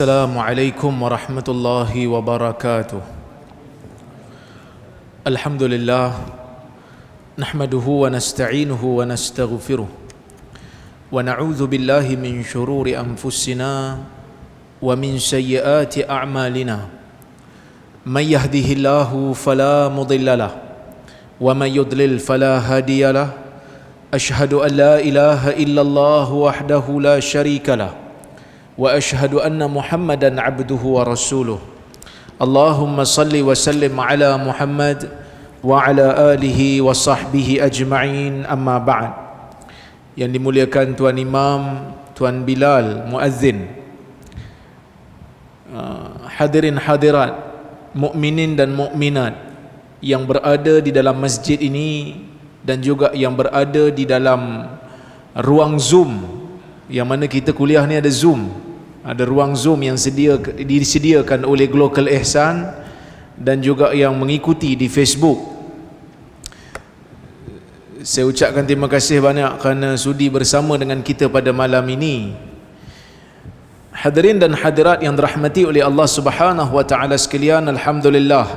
Assalamualaikum warahmatullahi wabarakatuh. Alhamdulillah, nahmaduhu wa nasta'inuhu wa nastaghfiruh wa na'udzu billahi min shururi anfusina wa min sayyiati a'malina. May yahdihillahu fala mudilla lahu wa may yudlil fala hadiya lahu. Ashhadu an la ilaha illallah wahdahu la syarika lahu wa ashhadu anna Muhammadan abduhu wa rasuluh. Allahumma salli wa sallim ala Muhammad wa ala alihi wa sahbihi ajma'in, amma ba'd. Yang dimuliakan Tuan Imam, Tuan Bilal Muazzin, hadirin hadirat, mukminin dan mukminat yang berada di dalam masjid ini dan juga yang berada di dalam ruang Zoom, yang mana kita kuliah ni ada Zoom. Ada ruang Zoom yang disediakan oleh Global Ihsan dan juga yang mengikuti di Facebook. Saya ucapkan terima kasih banyak kerana sudi bersama dengan kita pada malam ini. Hadirin dan hadirat yang dirahmati oleh Allah Subhanahu wa taala sekalian, alhamdulillah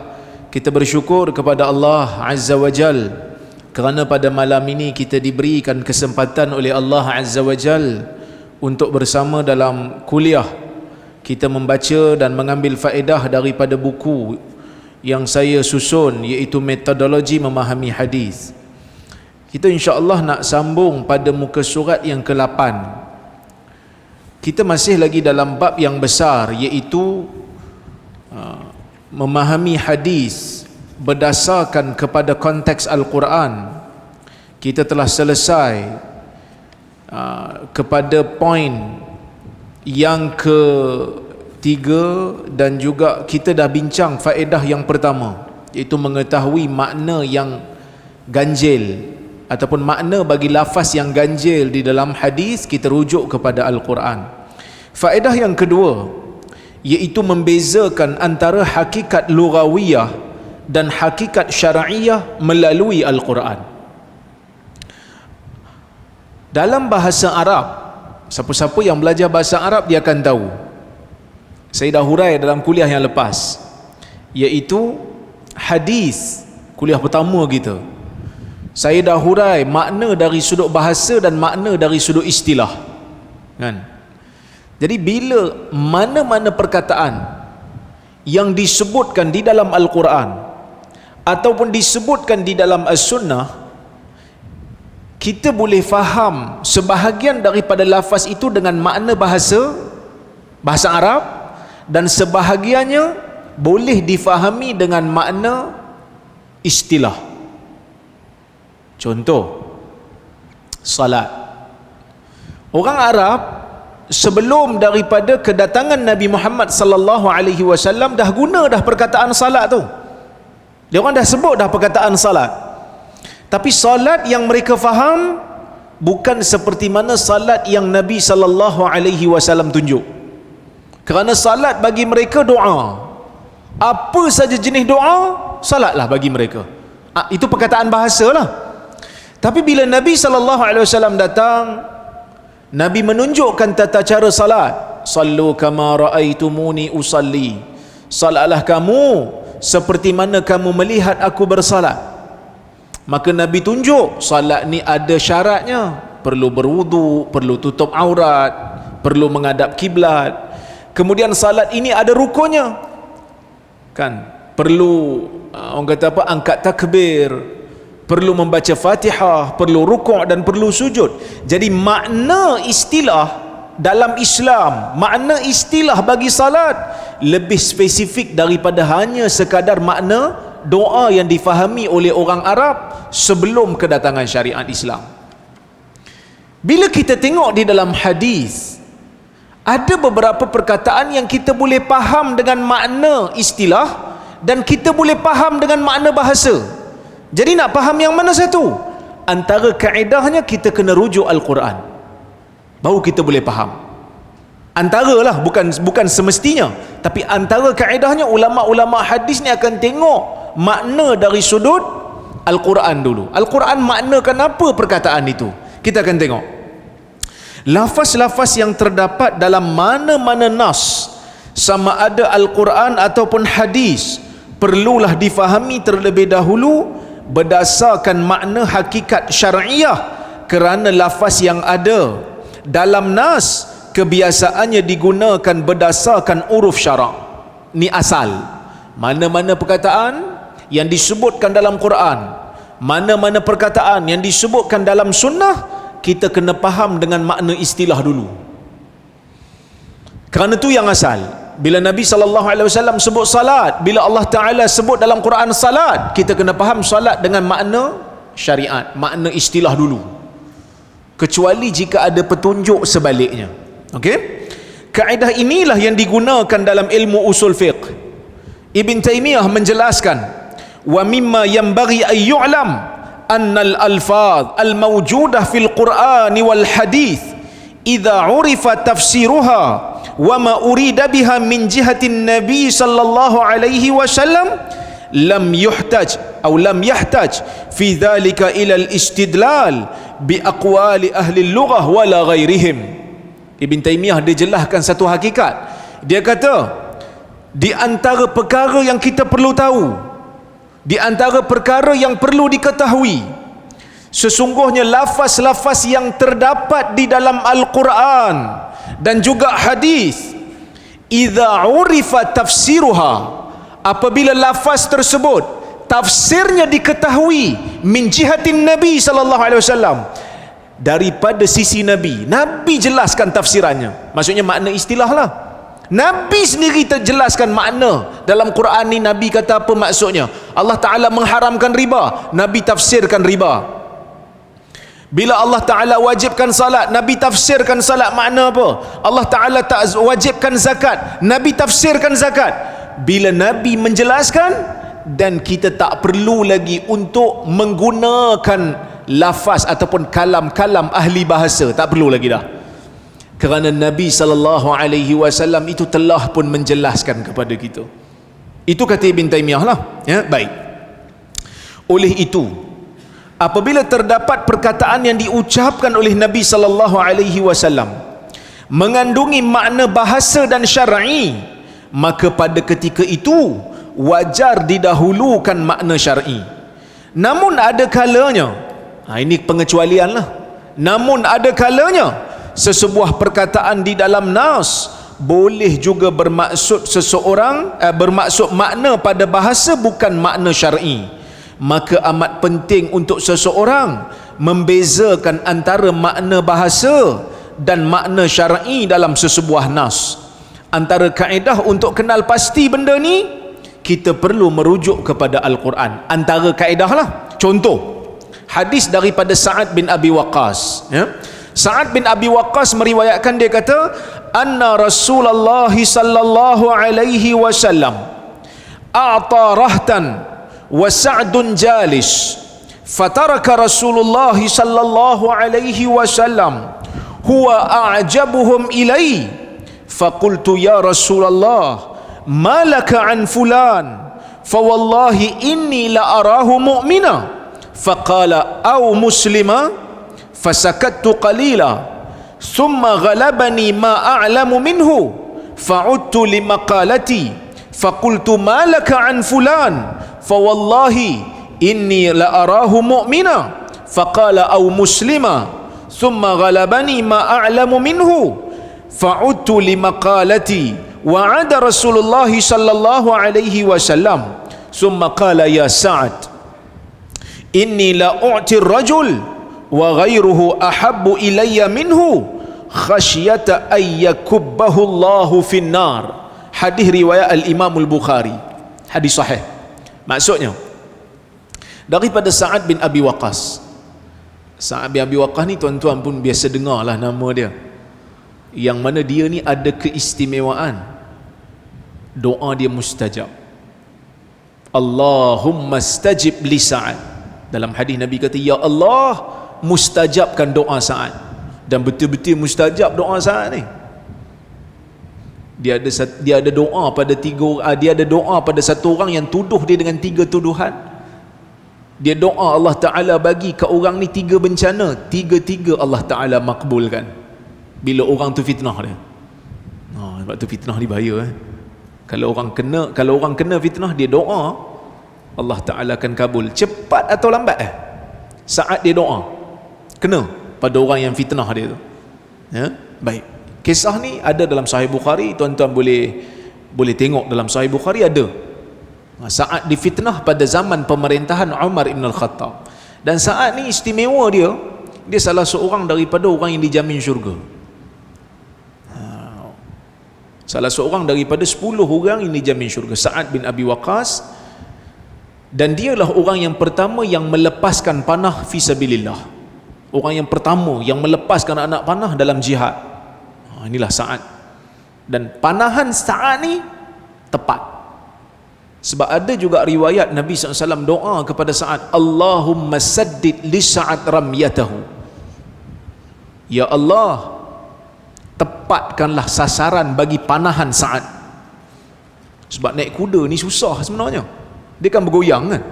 kita bersyukur kepada Allah Azza wa Jal kerana pada malam ini kita diberikan kesempatan oleh Allah Azza wa Jal untuk bersama dalam kuliah. Kita membaca dan mengambil faedah daripada buku yang saya susun, iaitu Metodologi Memahami Hadis. Kita insya-Allah nak sambung pada muka surat yang ke-8. Kita masih lagi dalam bab yang besar, iaitu memahami hadis berdasarkan kepada konteks Al-Quran. Kita telah selesai kepada poin yang ketiga dan juga kita dah bincang faedah yang pertama, iaitu mengetahui makna yang ganjil ataupun makna bagi lafaz yang ganjil di dalam hadis. Kita rujuk kepada Al-Quran. Faedah yang kedua iaitu membezakan antara hakikat lughawiyah dan hakikat syar'iyah melalui Al-Quran. Dalam bahasa Arab, siapa-siapa yang belajar bahasa Arab dia akan tahu. Saya dah hurai dalam kuliah yang lepas, iaitu hadis, kuliah pertama kita. Saya dah hurai makna dari sudut bahasa dan makna dari sudut istilah, kan? Jadi bila mana-mana perkataan yang disebutkan di dalam Al-Quran ataupun disebutkan di dalam As-Sunnah, kita boleh faham sebahagian daripada lafaz itu dengan makna bahasa Arab, dan sebahagiannya boleh difahami dengan makna istilah. Contoh, salat. Orang Arab sebelum daripada kedatangan Nabi Muhammad sallallahu alaihi wasallam dah guna dah perkataan salat tu. Dia orang dah sebut dah perkataan salat. Tapi salat yang mereka faham bukan seperti mana salat yang Nabi sallallahu alaihi wasallam tunjuk. Kerana salat bagi mereka doa. Apa saja jenis doa, salatlah bagi mereka. Itu perkataan bahasalah. Tapi bila Nabi sallallahu alaihi wasallam datang, Nabi menunjukkan tata cara salat. Sallu kama raaitumuni usalli. Salatlah kamu seperti mana kamu melihat aku bersalat. Maka Nabi tunjuk salat ni ada syaratnya, perlu berwudu, perlu tutup aurat, perlu menghadap kiblat. Kemudian salat ini ada rukunnya, kan? Perlu orang kata apa, angkat takbir, perlu membaca Fatihah, perlu rukuk dan perlu sujud. Jadi makna istilah dalam Islam, makna istilah bagi salat lebih spesifik daripada hanya sekadar makna doa yang difahami oleh orang Arab sebelum kedatangan syariat Islam. Bila kita tengok di dalam hadis, ada beberapa perkataan yang kita boleh faham dengan makna istilah dan kita boleh faham dengan makna bahasa. Jadi nak faham yang mana satu? Antara kaedahnya kita kena rujuk Al-Quran, baru kita boleh faham. Antaralah, bukan semestinya, tapi antara kaedahnya ulama-ulama hadis ni akan tengok makna dari sudut Al-Quran dulu. Al-Quran maknakan apa perkataan itu? Kita akan tengok lafaz-lafaz yang terdapat dalam mana-mana nas sama ada Al-Quran ataupun hadis, perlulah difahami terlebih dahulu berdasarkan makna hakikat syar'iyah, kerana lafaz yang ada dalam nas kebiasaannya digunakan berdasarkan uruf syarak. Ni asal. Mana-mana perkataan yang disebutkan dalam Quran, mana-mana perkataan yang disebutkan dalam sunnah, kita kena faham dengan makna istilah dulu. Kerana tu yang asal. Bila Nabi SAW sebut salat, bila Allah Ta'ala sebut dalam Quran salat, kita kena faham salat dengan makna syariat, makna istilah dulu, kecuali jika ada petunjuk sebaliknya. Okey? Kaedah inilah yang digunakan dalam ilmu usul fiqh. Ibn Taymiyah menjelaskan, wa mimma yanbaghi an yu'lam anna al-alfaz al-mawjudah fil Qur'an wal hadith idza urifa tafsiruha wa ma urida biha min jihatin nabi sallallahu alaihi wasallam lam yuhtaj atau lam yahtaj fi dhalika ila al-istidlal bi aqwali ahli al-lughah wala ghairihim. Ibn Taymiyah dia jelaskan satu hakikat. Dia kata, di antara perkara yang kita perlu tahu, di antara perkara yang perlu diketahui, sesungguhnya lafaz-lafaz yang terdapat di dalam Al-Quran dan juga hadis, idza urifa tafsiruha, apabila lafaz tersebut tafsirnya diketahui, min jihatin Nabi sallallahu alaihi wasallam, daripada sisi Nabi, Nabi jelaskan tafsirannya, maksudnya makna istilah lah. Nabi sendiri terjelaskan makna dalam Quran ni. Nabi kata apa maksudnya? Allah Ta'ala mengharamkan riba, Nabi tafsirkan riba. Bila Allah Ta'ala wajibkan salat, Nabi tafsirkan salat makna apa? Allah Ta'ala tak wajibkan zakat, Nabi tafsirkan zakat. Bila Nabi menjelaskan, dan kita tak perlu lagi untuk menggunakan lafaz ataupun kalam-kalam ahli bahasa, tak perlu lagi dah, kerana Nabi SAW itu telah pun menjelaskan kepada kita. Itu kata Ibn Taymiyah lah, ya. Baik, oleh itu apabila terdapat perkataan yang diucapkan oleh Nabi SAW mengandungi makna bahasa dan syar'i, maka pada ketika itu wajar didahulukan makna syar'i. Namun ada kalanya, ini pengecualian lah, namun ada kalanya sesebuah perkataan di dalam nas boleh juga bermaksud bermaksud makna pada bahasa bukan makna syar'i. Maka amat penting untuk seseorang membezakan antara makna bahasa dan makna syar'i dalam sesebuah nas. Antara kaedah untuk kenal pasti benda ni, kita perlu merujuk kepada Al-Quran. Antara kaedah lah. Contoh, hadis daripada Sa'ad bin Abi Waqqas, ya. Sa'ad bin Abi Waqqas meriwayatkan, dia kata, anna Rasulullah sallallahu alaihi wasallam a'ta rahtan wa Sa'dun jalis, fataraka Rasulullah sallallahu alaihi wasallam huwa a'jabuhum ilai, faqultu ya Rasulullah ma laka an fulan, fawallahi inni la arahu mu'mina, faqala aw muslima, fasakattu qalila, thumma ghalabani ma a'lamu minhu, fa'udtu limaqalati, faqultu ma laka an fulan, fawallahi inni la arahu mu'mina, faqala aw muslima, thumma ghalabani ma a'lamu minhu, fa'udtu limaqalati, wa'ada Rasulullah sallallahu alaihi wasallam, thumma qala ya Sa'ad inni la u'ti ar-rajul wa ghayruhu ahabbu ilayya minhu khasyata ay yakubbahu Allahu fin nar. Hadis riwayat al-Imam al-Bukhari, hadis sahih. Maksudnya daripada Sa'ad bin Abi Waqqas. Sa'ad bin Abi Waqqas ni tuan-tuan pun biasa dengar lah nama dia, yang mana dia ni ada keistimewaan, doa dia mustajab. Allahumma stajib li Sa'ad. Dalam hadis Nabi kata, ya Allah, mustajabkan doa Sa'ad. Dan betul-betul mustajab doa Sa'ad ni. Dia ada doa pada dia ada doa pada satu orang yang tuduh dia dengan 3 tuduhan. Dia doa, Allah Ta'ala bagi ke orang ni 3 bencana, 3 Allah Ta'ala makbulkan bila orang tu fitnah dia. Sebab tu fitnah ni bahaya. Kalau orang kena fitnah, dia doa, Allah Ta'ala akan kabul. Cepat atau lambat saat dia doa kena pada orang yang fitnah dia tu. Ya? Baik. Kisah ni ada dalam Sahih Bukhari. Tuan-tuan boleh tengok dalam Sahih Bukhari ada. Saat difitnah pada zaman pemerintahan Umar ibn al-Khattab. Dan saat ni istimewa dia salah seorang daripada orang yang dijamin syurga. Salah seorang daripada 10 orang yang dijamin syurga, Sa'ad bin Abi Waqqas. Dan dialah orang yang pertama yang melepaskan panah fi sabilillah. Orang yang pertama yang melepaskan anak panah dalam jihad. Inilah Sa'ad. Dan panahan Sa'ad ni tepat. Sebab ada juga riwayat Nabi SAW doa kepada Sa'ad, Allahumma saddid li Sa'ad ramyatahu. Ya Allah, tepatkanlah sasaran bagi panahan Sa'ad. Sebab naik kuda ni susah sebenarnya. Dia kan bergoyang kan.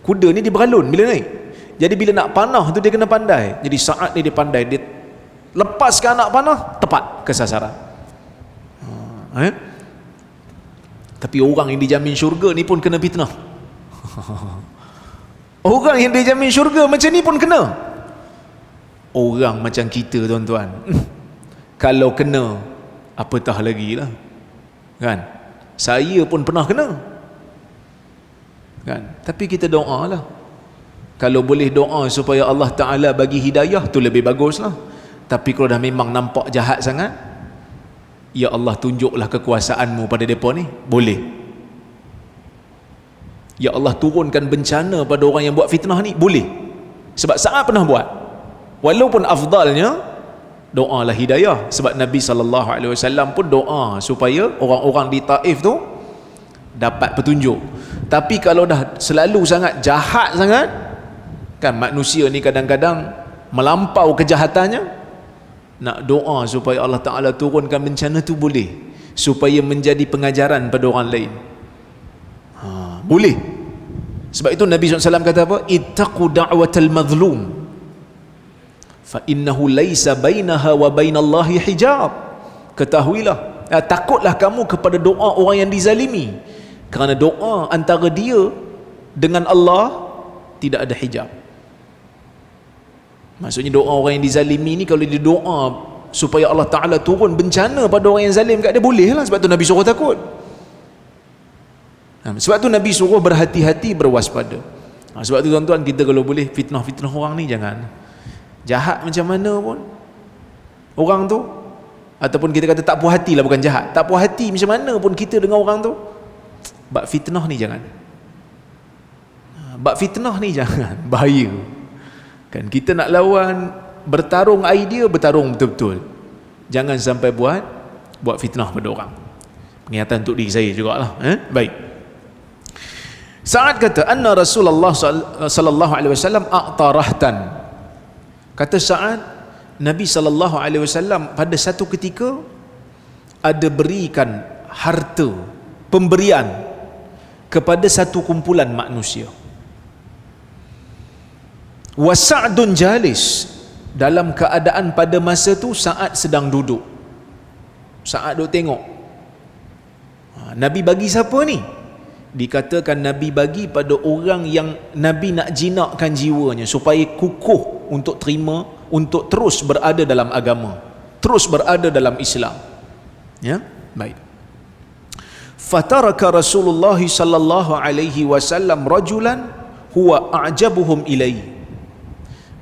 Kuda ni dia beralun bila naik. Jadi bila nak panah tu dia kena pandai. Jadi Sa'ad ni dia pandai, dia lepaskan anak panah tepat ke sasaran. Tapi orang yang dijamin syurga ni pun kena fitnah. Orang yang dijamin syurga macam ni pun kena. Orang macam kita tuan-tuan, kalau kena, apatah lagi lah kan. Saya pun pernah kena kan. Tapi kita doa lah. Kalau boleh doa supaya Allah Ta'ala bagi hidayah, tu lebih bagus lah. Tapi kalau dah memang nampak jahat sangat, ya Allah tunjuklah kekuasaanmu pada mereka ni, boleh. Ya Allah turunkan bencana pada orang yang buat fitnah ni, boleh. Sebab Sa'ad pernah buat. Walaupun afdalnya doalah hidayah. Sebab Nabi SAW pun doa supaya orang-orang di Taif tu dapat petunjuk. Tapi kalau dah selalu sangat jahat sangat kan, manusia ni kadang-kadang melampau kejahatannya, nak doa supaya Allah Ta'ala turunkan bencana tu boleh, supaya menjadi pengajaran pada orang lain. Boleh. Sebab itu Nabi SAW kata apa? Ittaqu da'watal mazlum fa innahu laysa bainaha wa bainallahi hijab. Ketahuilah, takutlah kamu kepada doa orang yang dizalimi, kerana doa antara dia dengan Allah tidak ada hijab. Maksudnya doa orang yang dizalimi ni, kalau dia doa supaya Allah Ta'ala turun bencana pada orang yang zalim kat dia, boleh lah. Sebab tu Nabi suruh takut. Sebab tu Nabi suruh berhati-hati, berwaspada. Sebab tu tuan-tuan, kita kalau boleh fitnah-fitnah orang ni jangan. Jahat macam mana pun orang tu, ataupun kita kata tak puas hati lah, bukan jahat, tak puas hati macam mana pun kita dengan orang tu, bab fitnah ni jangan. Bab fitnah ni jangan, bahaya kan. Kita nak lawan, bertarung idea, bertarung betul-betul. Jangan sampai buat fitnah pada orang. Pengingatan untuk diri saya jugalah. Baik. Sa'ad kata, anna Rasulullah sallallahu alaihi wasallam a'ta rahtan. Kata Sa'ad, Nabi sallallahu alaihi wasallam pada satu ketika ada berikan harta, pemberian kepada satu kumpulan manusia. Wa Sa'dun jalis, dalam keadaan pada masa tu Sa'ad sedang duduk. Sa'ad duduk tengok. Nabi bagi siapa ni? Dikatakan Nabi bagi pada orang yang Nabi nak jinakkan jiwanya supaya kukuh untuk terima, untuk terus berada dalam agama, terus berada dalam Islam. Ya, baik. Fataraka Rasulullah sallallahu alaihi wasallam rajulan huwa a'jabuhum ilaihi.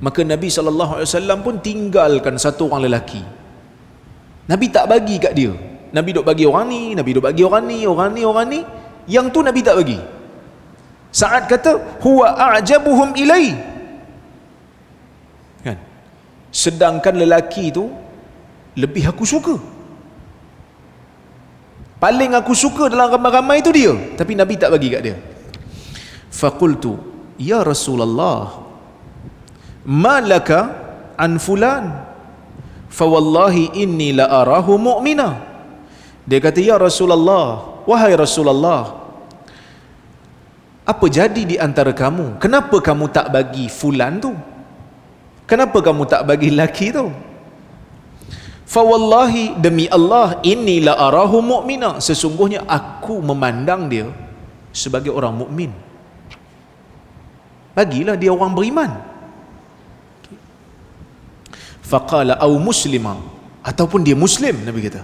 Maka Nabi SAW pun tinggalkan satu orang lelaki. Nabi tak bagi kat dia. Nabi duk bagi orang ni, Nabi duk bagi orang ni, orang ni, orang ni. Yang tu Nabi tak bagi. Sa'ad kata, huwa a'jabuhum ilai. Kan? Sedangkan lelaki tu lebih aku suka. Paling aku suka dalam ramai-ramai tu dia. Tapi Nabi tak bagi kat dia. Faqultu, ya Rasulullah, ma laka an fulan fa wallahi inni la arahu mu'mina. Dia kata, ya Rasulullah, wahai Rasulullah, apa jadi di antara kamu? Kenapa kamu tak bagi fulan tu? Kenapa kamu tak bagi lelaki tu? Fa wallahi, demi Allah, inni la arahu mu'mina, sesungguhnya aku memandang dia sebagai orang mukmin. Bagilah dia orang beriman. Faqala au muslima, ataupun dia muslim, Nabi kata.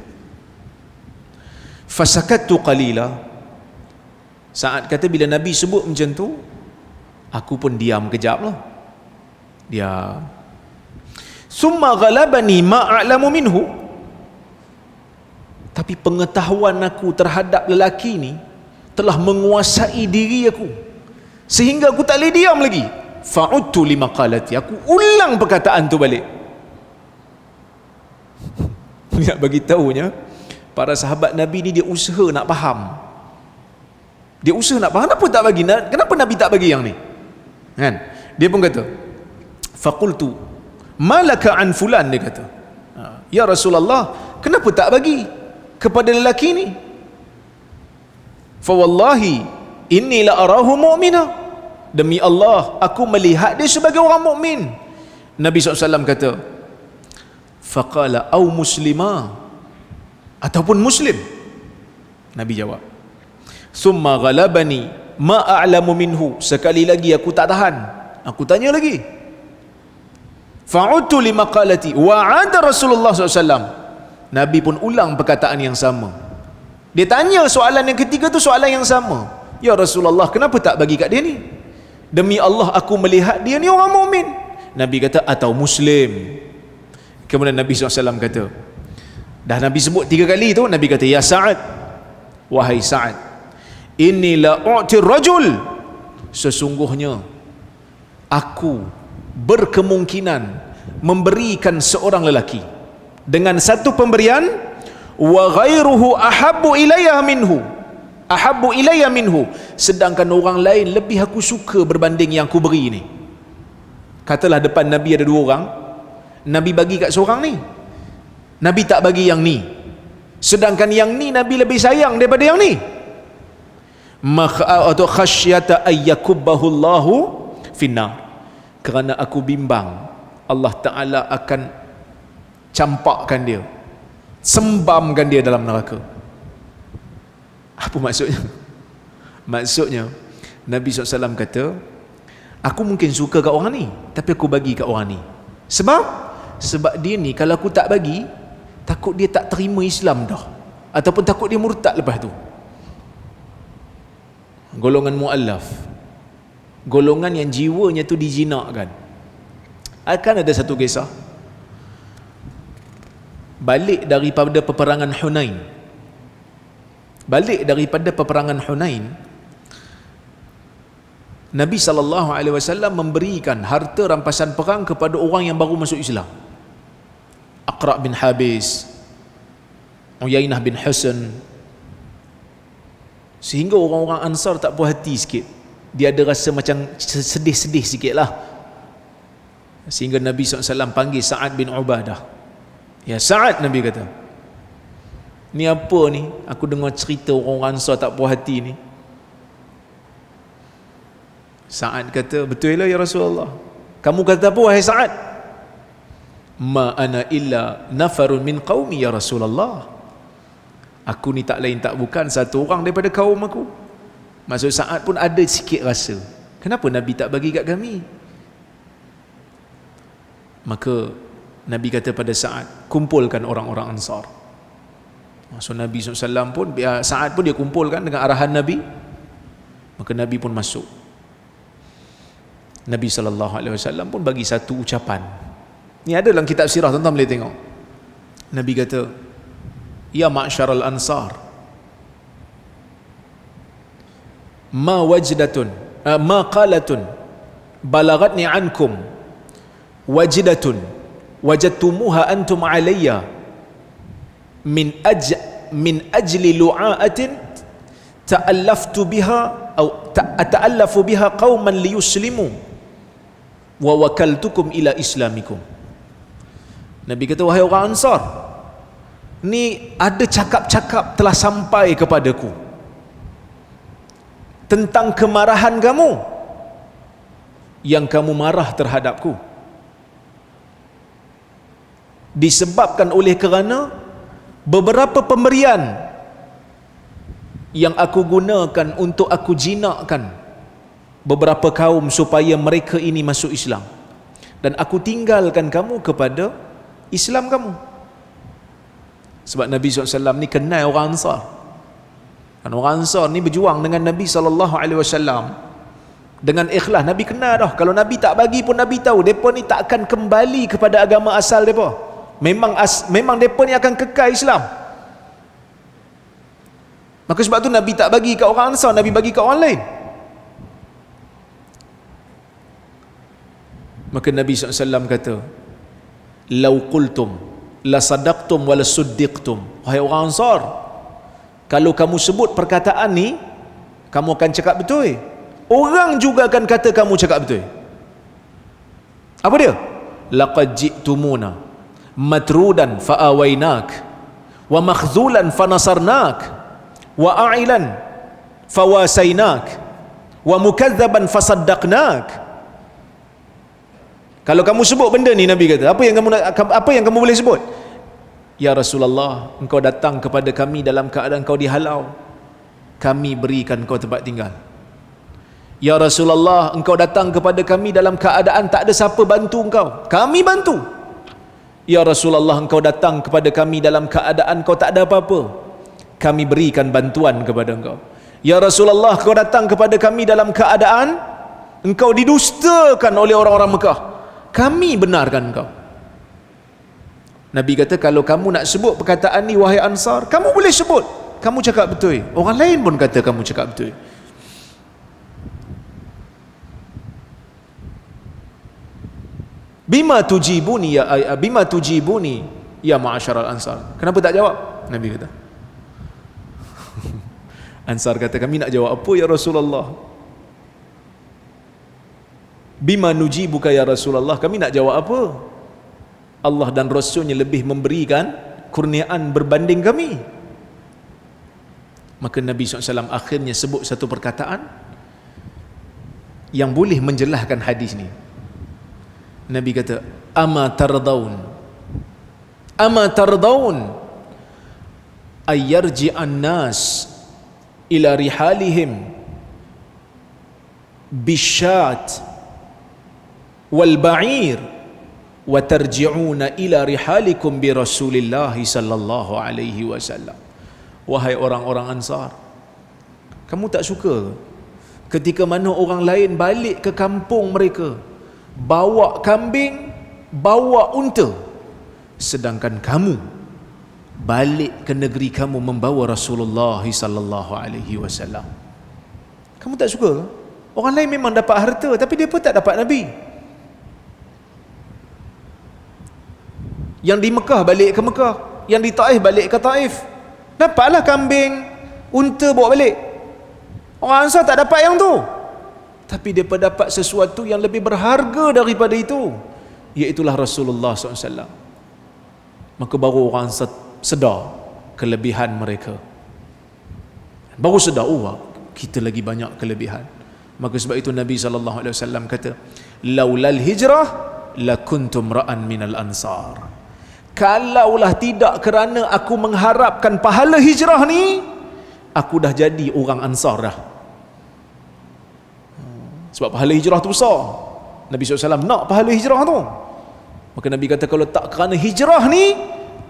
Fasakattu qalila, Sa'ad kata bila Nabi sebut macam tu, aku pun diam kejap lah. Diam. Summa ghalabani ma'a'lamu minhu, tapi pengetahuan aku terhadap lelaki ni telah menguasai diri aku sehingga aku tak boleh diam lagi. Fa'udtu limaqalati, aku ulang perkataan tu balik. Nak bagi tahunya, para sahabat Nabi ni dia usaha nak faham. Dia usaha nak faham, kenapa Nabi tak bagi yang ni? Kan? Dia pun kata, faqultu malaka an fulan, dia kata, ya Rasulullah, kenapa tak bagi kepada lelaki ni? Fa wallahi inni la arahu mu'mina, demi Allah aku melihat dia sebagai orang mukmin. Nabi SAW kata, faqala au muslima, ataupun muslim. Nabi jawab, summa ghalabani ma a'lamu minhu, sekali lagi aku tak tahan, aku tanya lagi. Fa'udtu limaqalati wa 'ada Rasulullah SAW, Nabi pun ulang perkataan yang sama. Dia tanya soalan yang ketiga tu, soalan yang sama. Ya Rasulullah, kenapa tak bagi kat dia ni? Demi Allah aku melihat dia ni orang mukmin. Nabi kata, atau muslim. Kemudian Nabi SAW kata, dah Nabi sebut 3 kali tu, Nabi kata, ya Sa'ad, wahai Sa'ad, inni la u'tir rajul, sesungguhnya aku berkemungkinan memberikan seorang lelaki dengan satu pemberian, wa ghairuhu ahabbu ilayya minhu, sedangkan orang lain lebih aku suka berbanding yang aku beri ni. Katalah depan Nabi ada 2 orang, Nabi bagi kat seorang ni, Nabi tak bagi yang ni, sedangkan yang ni Nabi lebih sayang daripada yang ni. Atau khasyata ayyakubbahu Allahu finnar, kerana aku bimbang Allah Ta'ala akan campakkan dia, sembamkan dia dalam neraka. Apa maksudnya? Maksudnya Nabi SAW kata, aku mungkin suka kat orang ni, tapi aku bagi kat orang ni sebab dia ni kalau aku tak bagi, takut dia tak terima Islam dah, ataupun takut dia murtad lepas tu. Golongan mu'allaf, golongan yang jiwanya tu dijinakkan. Akan ada satu kisah balik daripada peperangan Hunain. Nabi SAW memberikan harta rampasan perang kepada orang yang baru masuk Islam. Aqra' bin Habis, Uyainah bin Husain, sehingga orang-orang Ansar tak puas hati sikit. Dia ada rasa macam sedih-sedih sikit lah. Sehingga Nabi SAW panggil Sa'ad bin Ubadah. Ya Sa'ad, Nabi kata, ni apa ni? Aku dengar cerita orang Ansar tak puas hati ni. Sa'ad kata, betul lah ya Rasulullah. Kamu kata apa wahai Sa'ad? Ma ana illa nafarun min qaumi ya Rasulullah. Aku ni tak lain tak bukan satu orang daripada kaum aku. Maksud Sa'ad pun ada sikit rasa, kenapa Nabi tak bagi kat kami? Maka Nabi kata pada Sa'ad, kumpulkan orang-orang Ansar. So Nabi SAW pun, Sa'ad pun dia kumpulkan dengan arahan Nabi. Maka Nabi pun masuk. Nabi SAW pun bagi satu ucapan. Ni ada dalam kitab sirah, tuan-tuan boleh tengok. Nabi kata, ya ma'syaral ansar, ma wajdatun ma qalatun balagatni ankum wajdatun wajadtumuha antum alayya min ajli lu'aatin ta'allaftu biha atau ta'allafu biha qauman liyuslimu wa wakaltukum ila islamikum. Nabi kata, wahai orang Ansar, ni ada cakap-cakap telah sampai kepadaku tentang kemarahan kamu, yang kamu marah terhadapku, disebabkan oleh kerana beberapa pemberian yang aku gunakan untuk aku jinakkan beberapa kaum supaya mereka ini masuk Islam, dan aku tinggalkan kamu kepada Islam kamu. Sebab Nabi SAW ni kenal orang Ansar, dan orang Ansar ni berjuang dengan Nabi SAW dengan ikhlas. Nabi kenal dah. Kalau Nabi tak bagi pun Nabi tahu mereka ni tak akan kembali kepada agama asal mereka. Memang mereka ni akan kekal Islam. Maka sebab tu Nabi tak bagi kat orang Ansar, Nabi bagi kat orang lain. Maka Nabi SAW kata, "Lau qultum la sadaqtum wa la suddiqtum." Wahai orang Ansar, kalau kamu sebut perkataan ni, kamu akan cakap betul. Orang juga akan kata kamu cakap betul. Apa dia? Laqad ji'tumuna matrudan fa'awainak wa makhzulan fanasarnak wa a'ilan fawasainak wa mukazzaban fasaddaqnak. Kalau kamu sebut benda ni, Nabi kata, apa yang kamu boleh sebut? Ya Rasulullah, engkau datang kepada kami dalam keadaan kau dihalau, kami berikan kau tempat tinggal. Ya Rasulullah, engkau datang kepada kami dalam keadaan tak ada siapa bantu engkau, kami bantu. Ya Rasulullah, engkau datang kepada kami dalam keadaan kau tak ada apa-apa, kami berikan bantuan kepada engkau. Ya Rasulullah, engkau datang kepada kami dalam keadaan engkau didustakan oleh orang-orang Mekah, kami benarkan engkau. Nabi kata, kalau kamu nak sebut perkataan ni wahai Ansar, kamu boleh sebut, kamu cakap betul. Orang lain pun kata kamu cakap betul. Bima tujibuni ya ma'asyaral Ansar. Kenapa tak jawab? Nabi kata. Ansar kata, kami nak jawab apa ya Rasulullah? Bima nujibuka ya Rasulullah, kami nak jawab apa? Allah dan Rasulnya lebih memberikan kurniaan berbanding kami. Maka Nabi SAW akhirnya sebut satu perkataan yang boleh menjelaskan hadis ni. Nabi kata, ama tardaun ayyarji'an nas ila rihalihim bisyat wal ba'ir wa tarji'una ila rihalikum bi Rasulillah sallallahu alaihi wasallam. Wahai orang-orang Ansar, kamu tak suka ketika mana orang lain balik ke kampung mereka bawa kambing, bawa unta, sedangkan kamu balik ke negeri kamu membawa Rasulullah sallallahu alaihi wasallam? Kamu tak suka? Orang lain memang dapat harta, tapi dia pun tak dapat Nabi. Yang di Mekah balik ke Mekah, yang di Taif balik ke Taif. Dapatlah kambing, unta bawa balik. Orang Ansar tak dapat yang tu, tapi dia dapat sesuatu yang lebih berharga daripada itu, iaitulah Rasulullah SAW. Maka baru orang sedar kelebihan mereka, baru sedar, oh kita lagi banyak kelebihan. Maka sebab itu Nabi SAW kata, laulal hijrah lakuntum ra'an minal ansar. Kalaulah tidak kerana aku mengharapkan pahala hijrah ni, aku dah jadi orang Ansar dah. Sebab pahala hijrah tu besar. Nabi SAW nak pahala hijrah tu. Maka Nabi kata, kalau tak kerana hijrah ni,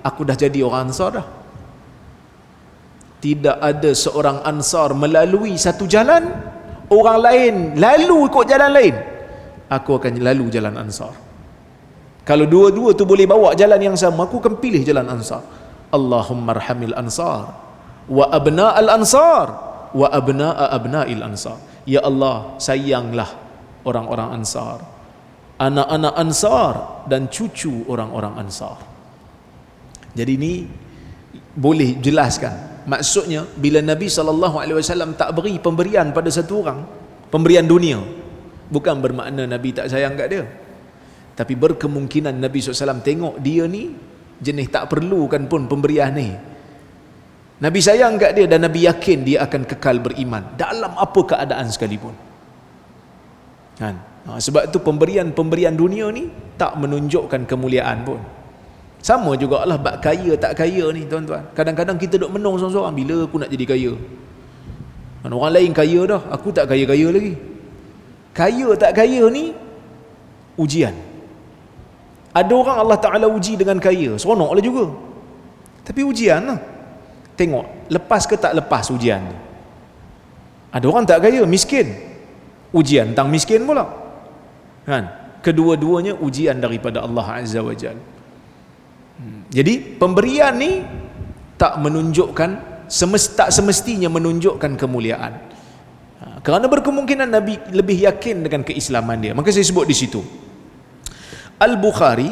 aku dah jadi orang Ansar dah. Tidak ada seorang Ansar melalui satu jalan, orang lain lalu ikut jalan lain, aku akan lalu jalan Ansar. Kalau dua-dua tu boleh bawa jalan yang sama, aku akan pilih jalan Ansar. Allahumma arhamil ansar wa abna'al ansar wa abna'a abna'il ansar. Ya Allah, sayanglah orang-orang Ansar, anak-anak Ansar dan cucu orang-orang Ansar. Jadi ini boleh jelaskan. Maksudnya bila Nabi SAW tak beri pemberian pada satu orang, pemberian dunia, bukan bermakna Nabi tak sayang kat dia, tapi berkemungkinan Nabi SAW tengok dia ni jenis tak perlukan pun pemberian ni. Nabi sayang kat dia dan Nabi yakin dia akan kekal beriman dalam apa keadaan sekalipun. Kan? Sebab tu pemberian dunia ni tak menunjukkan kemuliaan pun. Sama jugalah bab kaya tak kaya ni tuan-tuan. Kadang-kadang kita duk menung seorang-seorang, bila aku nak jadi kaya? Kan orang lain kaya dah, aku tak kaya-kaya lagi. Kaya tak kaya ni ujian. Ada orang Allah Ta'ala uji dengan kaya, seronok lah juga, tapi ujian lah. Tengok lepas ke tak lepas ujian ni. Ada orang tak kaya, miskin, ujian tentang miskin pula kan. Kedua-duanya ujian daripada Allah Azza wa Jalla. Jadi pemberian ni tak menunjukkan, tak semestinya menunjukkan kemuliaan. Kerana berkemungkinan Nabi lebih yakin dengan keislaman dia. Maka saya sebut di situ, Al-Bukhari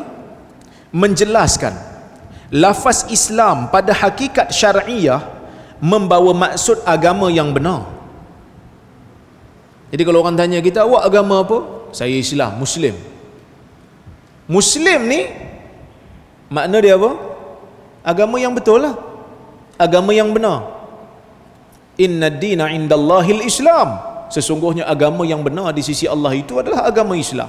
menjelaskan lafaz Islam pada hakikat syar'iyah membawa maksud agama yang benar. Jadi kalau orang tanya kita, awak agama apa? Saya Islam, Muslim. Muslim ni makna dia apa? Agama yang betul lah, agama yang benar. Inna ad-dina indallahil Islam. Sesungguhnya agama yang benar di sisi Allah itu adalah agama Islam.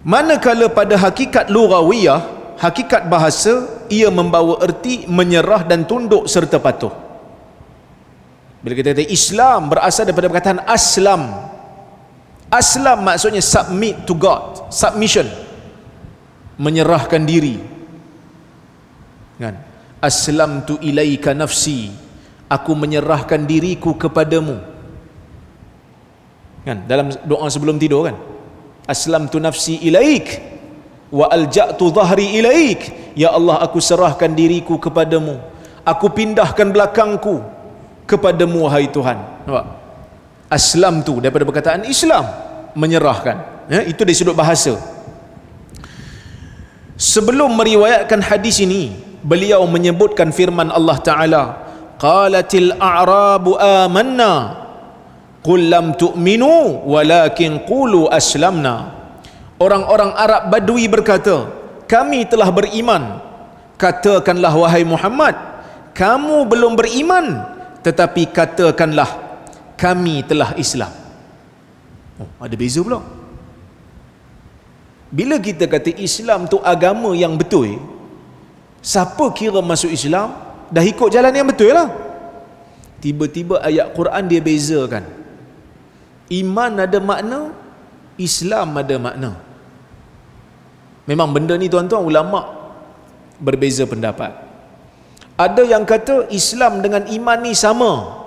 Manakala pada hakikat lughawiyah, hakikat bahasa, ia membawa erti menyerah dan tunduk serta patuh. Bila kita kata Islam, berasal daripada perkataan aslam. Aslam maksudnya submit to God, submission, menyerahkan diri kan. Aslamtu ilaika nafsi, aku menyerahkan diriku kepadamu kan, dalam doa sebelum tidur kan. Aslamtu nafsi ilaik wa alja'tu dhahri ilaik, ya Allah aku serahkan diriku kepadamu, aku pindahkan belakangku kepadamu wahai Tuhan. Nampak? Aslam tu daripada perkataan Islam, menyerahkan. Itu dari sudut bahasa. Sebelum meriwayatkan hadis ini, beliau menyebutkan firman Allah Ta'ala, qalatil a'rabu amanna qul lam tu'minu walakin qulu aslamna. Orang-orang Arab Badui berkata, kami telah beriman. Katakanlah wahai Muhammad, kamu belum beriman, tetapi katakanlah kami telah Islam. Ada beza pula. Bila kita kata Islam tu agama yang betul, siapa kira masuk Islam dah ikut jalan yang betul lah. Tiba-tiba ayat Quran dia bezakan. Iman ada makna, Islam ada makna. Memang benda ni tuan-tuan, ulama berbeza pendapat. Ada yang kata Islam dengan iman ni sama,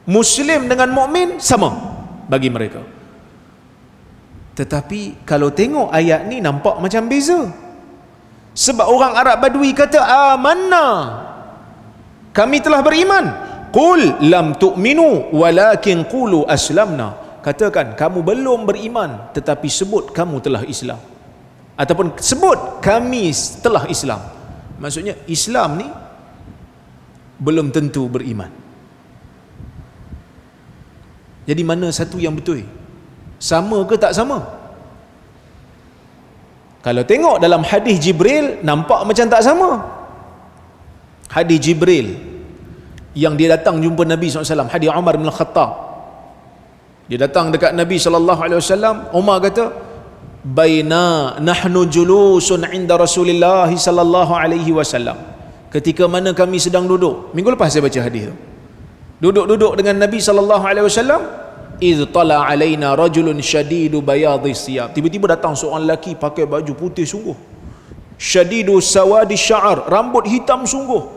Muslim dengan mukmin sama bagi mereka. Tetapi kalau tengok ayat ni nampak macam beza. Sebab orang Arab Badui kata amanna, kami telah beriman. Qul lam tu'minu walakin qulu aslamna. Katakan kamu belum beriman, tetapi sebut kamu telah Islam. Ataupun sebut kami telah Islam. Maksudnya Islam ni belum tentu beriman. Jadi mana satu yang betul? Sama ke tak sama? Kalau tengok dalam hadis Jibril, nampak macam tak sama. Hadis Jibril yang dia datang jumpa Nabi SAW, hadis Umar bin Khattab. Dia datang dekat Nabi SAW, Umar kata, baina nahnu julusun inda Rasulillah sallallahu alaihi wasallam. Ketika mana kami sedang duduk, minggu lepas saya baca hadis tu, duduk-duduk dengan Nabi sallallahu alaihi wasallam, iz tala alaina rajulun shadidu bayadhi siyab. Tiba-tiba datang seorang lelaki pakai baju putih sungguh, shadidu sawadi sya'ar, rambut hitam sungguh,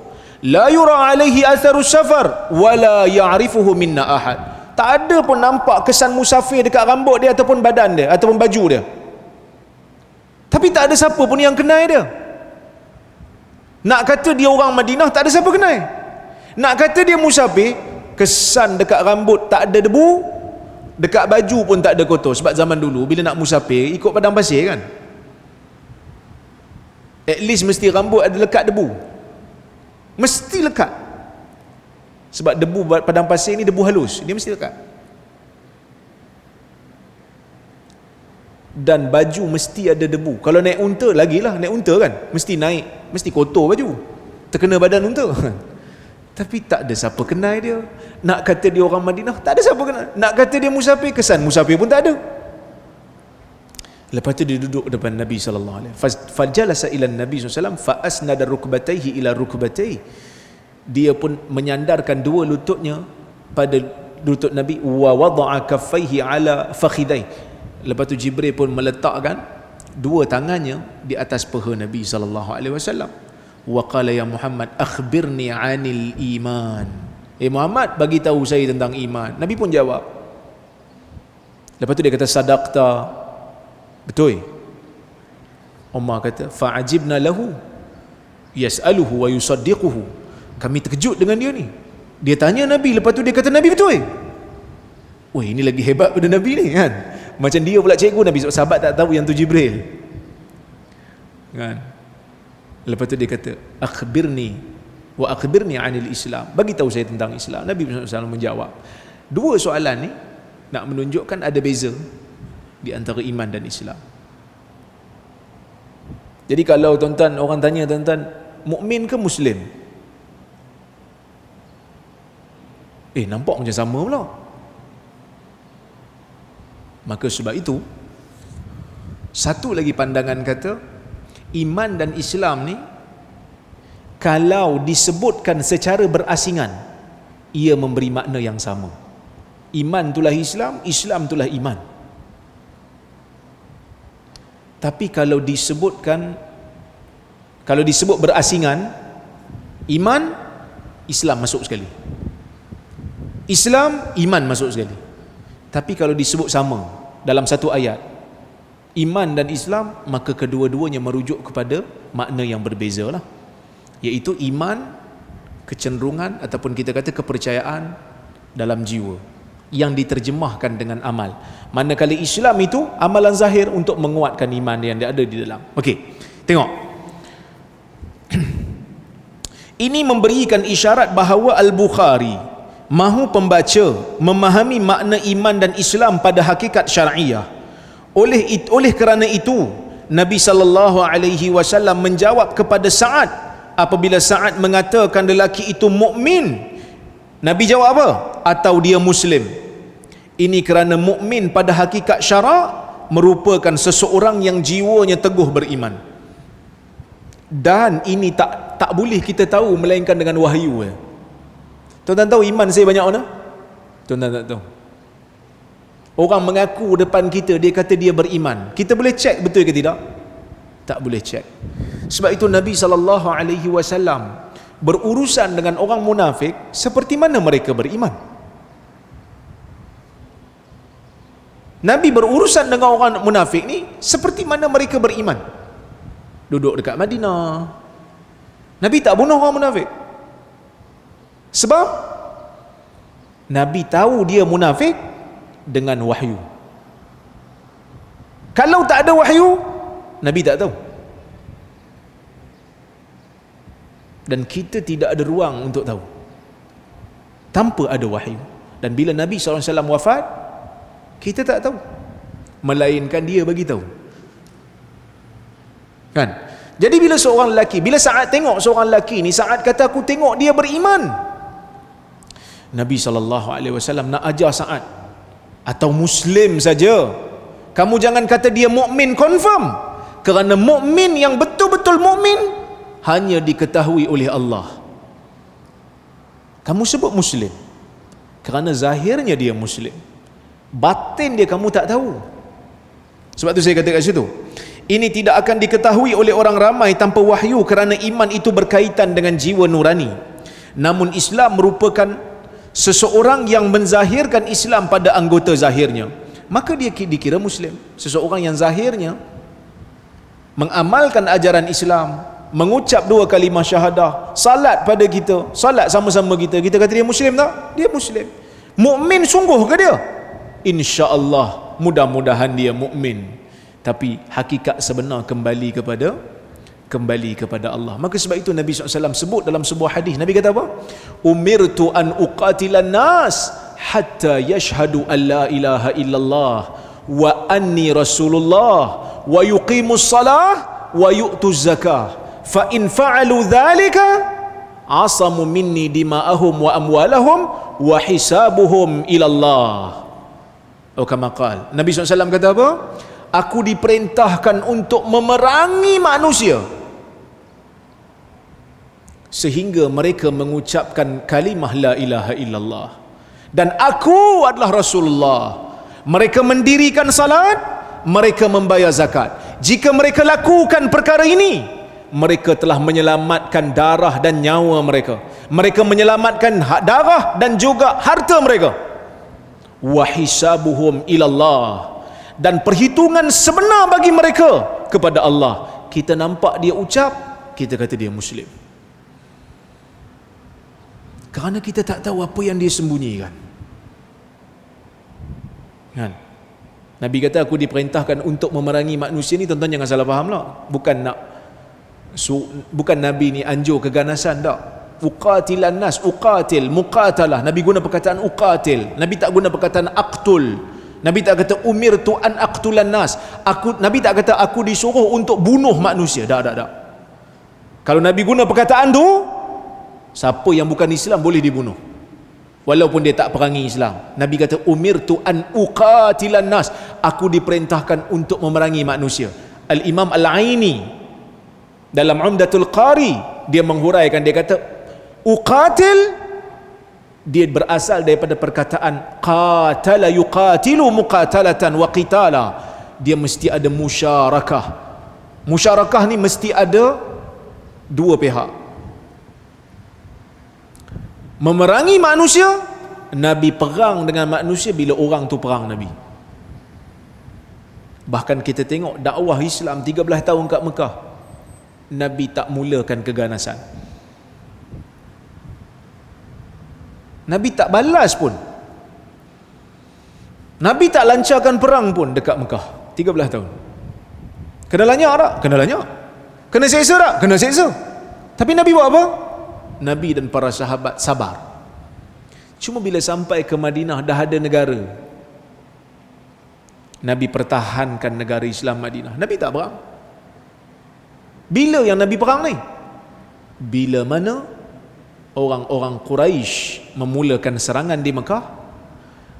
la yura alaihi atharu safar wala ya'rifuhu minna ahad. Tak ada pun nampak kesan musafir dekat rambut dia ataupun badan dia ataupun baju dia. Tapi tak ada siapa pun yang kenal dia. Nak kata dia orang Madinah, tak ada siapa kenal. Nak kata dia musafir, kesan dekat rambut tak ada debu, dekat baju pun tak ada kotor. Sebab zaman dulu bila nak musafir ikut padang pasir kan, at least mesti rambut ada lekat debu, mesti lekat. Sebab debu padang pasir ni debu halus, dia mesti lekat. Dan baju mesti ada debu. Kalau naik unta lagilah, naik unta kan mesti naik, mesti kotor baju, terkena badan unta. Tapi tak ada siapa kenal dia. Nak kata dia orang Madinah, tak ada siapa kenal. Nak kata dia musafir, kesan musafir pun tak ada. Lepas tu dia duduk depan Nabi sallallahu alaihi wasallam. Fajalasa ila Nabi sallallahu alaihi wasallam fa asnada rukbatayhi ila rukbatayhi. Dia pun menyandarkan dua lututnya pada lutut Nabi, wa wada'a kaffaihi ala fakhidai. Lepas tu Jibril pun meletakkan dua tangannya di atas paha Nabi sallallahu alaihi wasallam. Wa qala ya Muhammad akhbirni 'anil iman. Muhammad, bagi tahu saya tentang iman. Nabi pun jawab. Lepas tu dia kata sadaqta. Betul. Umar kata fa'ajibna lahu yas'aluhu wa yusaddiquhu. Kami terkejut dengan dia ni. Dia tanya Nabi, lepas tu dia kata Nabi betul. Wah, ini lagi hebat pada Nabi ni kan. Macam dia pula cikgu Nabi, sahabat tak tahu yang tu Jibril. Kan? Lepas tu dia kata akhbirni wa akhbirni 'anil Islam. Bagi tahu saya tentang Islam. Nabi SAW menjawab. Dua soalan ni nak menunjukkan ada beza di antara iman dan Islam. Jadi kalau tuan-tuan, orang tanya tuan-tuan, mukmin ke Muslim? Nampak macam sama pula. Maka sebab itu, satu lagi pandangan kata, iman dan Islam ni, kalau disebutkan secara berasingan, ia memberi makna yang sama. Iman itulah Islam, Islam itulah iman. Tapi kalau disebut berasingan, iman, Islam masuk sekali. Islam, iman masuk sekali. Tapi kalau disebut sama dalam satu ayat, iman dan Islam, maka kedua-duanya merujuk kepada makna yang berbeza lah. Iaitu iman, kecenderungan ataupun kita kata kepercayaan dalam jiwa yang diterjemahkan dengan amal. Manakala Islam itu amalan zahir untuk menguatkan iman yang ada di dalam. Okey, tengok. Ini memberikan isyarat bahawa Al-Bukhari mahu pembaca memahami makna iman dan Islam pada hakikat syar'iyah. Oleh kerana itu, Nabi sallallahu alaihi wasallam menjawab kepada Sa'ad apabila Sa'ad mengatakan lelaki itu mukmin. Nabi jawab apa? Atau dia Muslim. Ini kerana mukmin pada hakikat syarak merupakan seseorang yang jiwanya teguh beriman. Dan ini tak boleh kita tahu melainkan dengan wahyu. Tuan-tuan tahu iman saya banyak mana? Tuan-tuan tak tahu. Orang mengaku depan kita, dia kata dia beriman. Kita boleh cek betul ke tidak? Tak boleh cek. Sebab itu Nabi SAW berurusan dengan orang munafik seperti mana mereka beriman. Nabi berurusan dengan orang munafik ni seperti mana mereka beriman. Duduk dekat Madinah, Nabi tak bunuh orang munafik. Sebab Nabi tahu dia munafik dengan wahyu. Kalau tak ada wahyu, Nabi tak tahu. Dan kita tidak ada ruang untuk tahu tanpa ada wahyu. Dan bila Nabi SAW wafat, kita tak tahu, melainkan dia bagi tahu. Kan? Jadi bila seorang lelaki, bila Sa'ad tengok seorang lelaki ni, Sa'ad kata aku tengok dia beriman. Nabi SAW nak ajar Sa'ad, atau Muslim saja, kamu jangan kata dia mukmin confirm, kerana mukmin yang betul-betul mukmin hanya diketahui oleh Allah. Kamu sebut Muslim kerana zahirnya dia Muslim, batin dia kamu tak tahu. Sebab tu saya kata kat situ, ini tidak akan diketahui oleh orang ramai tanpa wahyu, kerana iman itu berkaitan dengan jiwa nurani. Namun Islam merupakan seseorang yang menzahirkan Islam pada anggota zahirnya, maka dia dikira Muslim. Seseorang yang zahirnya mengamalkan ajaran Islam, mengucap 2 kalimah syahadah, salat pada kita, salat sama-sama kita kata dia Muslim tak? Dia Muslim. Mukmin sungguh ke dia? InsyaAllah, mudah-mudahan dia mukmin. Tapi hakikat sebenar kembali kepada Allah. Maka sebab itu Nabi SAW sebut dalam sebuah hadis, Nabi kata apa? Umirtu an uqatilan nas hatta yashhadu an la ilaha illallah wa anni rasulullah wa yuqimus salah wa yu'tuz zakah fa in fa'alu dhalika asamu minni dima'ahum wa amwalahum wa hisabuhum ilallah. Kama qala, Nabi SAW kata apa? Aku diperintahkan untuk memerangi manusia sehingga mereka mengucapkan kalimah la ilaha illallah dan aku adalah Rasulullah. Mereka mendirikan salat, mereka membayar zakat. Jika mereka lakukan perkara ini, mereka telah menyelamatkan darah dan nyawa mereka. Mereka menyelamatkan darah dan juga harta mereka. Wa hisabuhum ilallah, dan perhitungan sebenar bagi mereka kepada Allah. Kita nampak dia ucap, kita kata dia Muslim. Kerana kita tak tahu apa yang dia sembunyikan. Kan? Nabi kata aku diperintahkan untuk memerangi manusia ni, tuan-tuan jangan salah faham lah. Bukan Nabi ni anjur keganasan tak. Uqatilan nas, uqatil, muqatalah. Nabi guna perkataan uqatil. Nabi tak guna perkataan aqtul. Nabi tak kata umirtu an aqtulan nas. Nabi tak kata aku disuruh untuk bunuh manusia. Tak. Kalau Nabi guna perkataan tu, siapa yang bukan Islam boleh dibunuh walaupun dia tak perangi Islam. Nabi kata umirtu an uqatilan nas, aku diperintahkan untuk memerangi manusia. Al-Imam Al-Aini dalam Umdatul Qari dia menghuraikan, dia kata uqatil dia berasal daripada perkataan qatala yuqatilu muqatalatan wa qitala. Dia mesti ada musyarakah. Musyarakah ni mesti ada dua pihak. Memerangi manusia, Nabi perang dengan manusia bila orang tu perang Nabi. Bahkan kita tengok dakwah Islam 13 tahun kat Mekah, Nabi tak mulakan keganasan. Nabi tak balas pun. Nabi tak lancarkan perang pun dekat Mekah 13 tahun. Kena lanyak tak? Kena lanyak. Kena seksa tak? Kena seksa. Tapi Nabi buat apa? Nabi dan para sahabat sabar. Cuma bila sampai ke Madinah dah ada negara, Nabi pertahankan negara Islam Madinah. Nabi tak perang. Bila yang Nabi perang ni? Bila mana orang-orang Quraisy memulakan serangan di Mekah,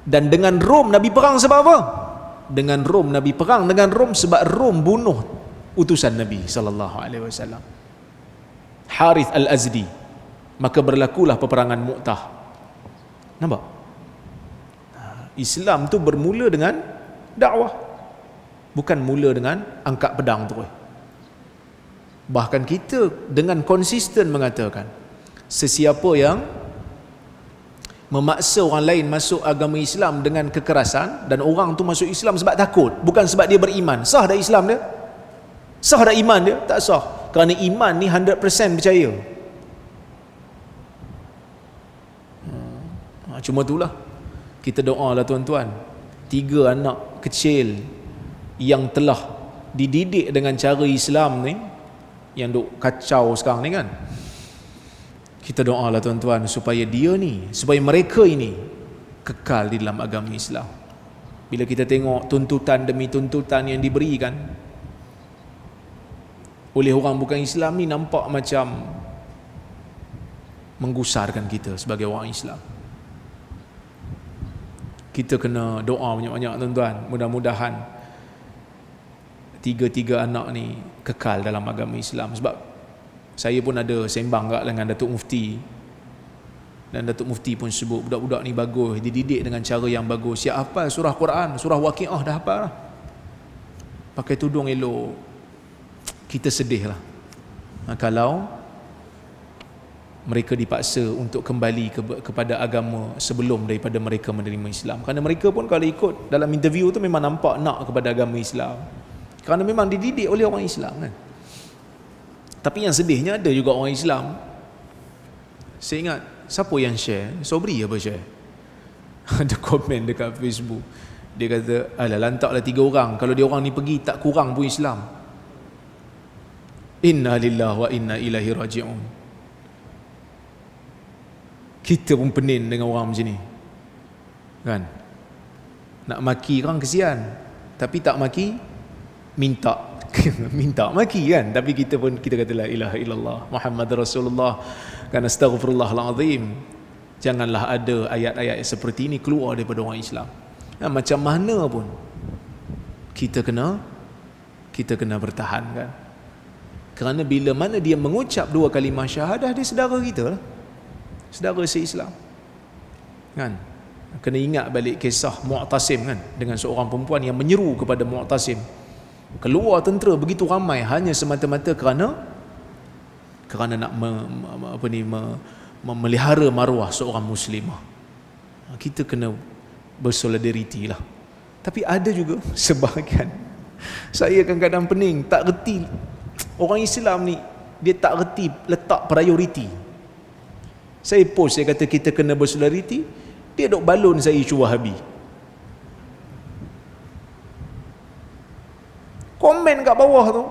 dan dengan Rom Nabi perang sebab apa? Dengan Rom Nabi perang dengan Rom sebab Rom bunuh utusan Nabi sallallahu alaihi wasallam, Harith Al-Azdi. Maka berlakulah peperangan Mu'tah. Nampak? Islam tu bermula dengan dakwah, bukan mula dengan angkat pedang terus. Bahkan kita dengan konsisten mengatakan, sesiapa yang memaksa orang lain masuk agama Islam dengan kekerasan, dan orang tu masuk Islam sebab takut, bukan sebab dia beriman, sah dah Islam dia? Sah dah iman dia? Tak sah. Kerana iman ni 100% percaya. Cuma itulah kita doa lah tuan-tuan, 3 anak kecil yang telah dididik dengan cara Islam ni, yang duk kacau sekarang ni kan, kita doa lah tuan-tuan supaya mereka ini kekal di dalam agama Islam. Bila kita tengok tuntutan demi tuntutan yang diberikan oleh orang bukan Islam ni, nampak macam menggusarkan kita sebagai orang Islam. Kita kena doa banyak-banyak tuan-tuan, mudah-mudahan 3 anak ni kekal dalam agama Islam. Sebab saya pun ada sembang dengan Datuk Mufti, dan Datuk Mufti pun sebut budak-budak ni bagus, dididik dengan cara yang bagus, siap hafal surah Quran, surah Waqiah dah hafal lah, pakai tudung elok. Kita sedih lah kalau mereka dipaksa untuk kembali kepada agama sebelum daripada mereka menerima Islam. Kerana mereka pun kalau ikut dalam interview tu memang nampak nak kepada agama Islam, kerana memang dididik oleh orang Islam kan. Tapi yang sedihnya ada juga orang Islam, saya ingat siapa yang share, Sobri apa share ada komen dekat Facebook, dia kata alah lantaklah 3 orang, kalau dia orang ni pergi tak kurang pun Islam. Inna lillahi wa inna ilaihi raji'un. Kita pun penin dengan orang macam ni kan. Nak maki orang kesian, tapi tak maki minta minta maki kan. Tapi kita kata la ilaha illallah Muhammad Rasulullah kan, astaghfirullahalazim. Janganlah ada ayat-ayat seperti ini keluar daripada orang Islam. Macam mana pun kita kena bertahan kan. Kerana bila mana dia mengucap dua kalimah syahadah, dia saudara kita lah, saudara se-Islam kan. Kena ingat balik kisah Mu'tasim kan, dengan seorang perempuan yang menyeru kepada Mu'tasim. Keluar tentera begitu ramai hanya semata-mata kerana nak memelihara maruah seorang muslimah. Kita kena bersolidariti lah. Tapi ada juga sebahagian, saya kadang-kadang pening, tak reti orang Islam ni, dia tak reti letak prioriti. Saya post, saya kata kita kena bersolidariti, dia duk balon saya isu Wahabi, komen kat bawah tu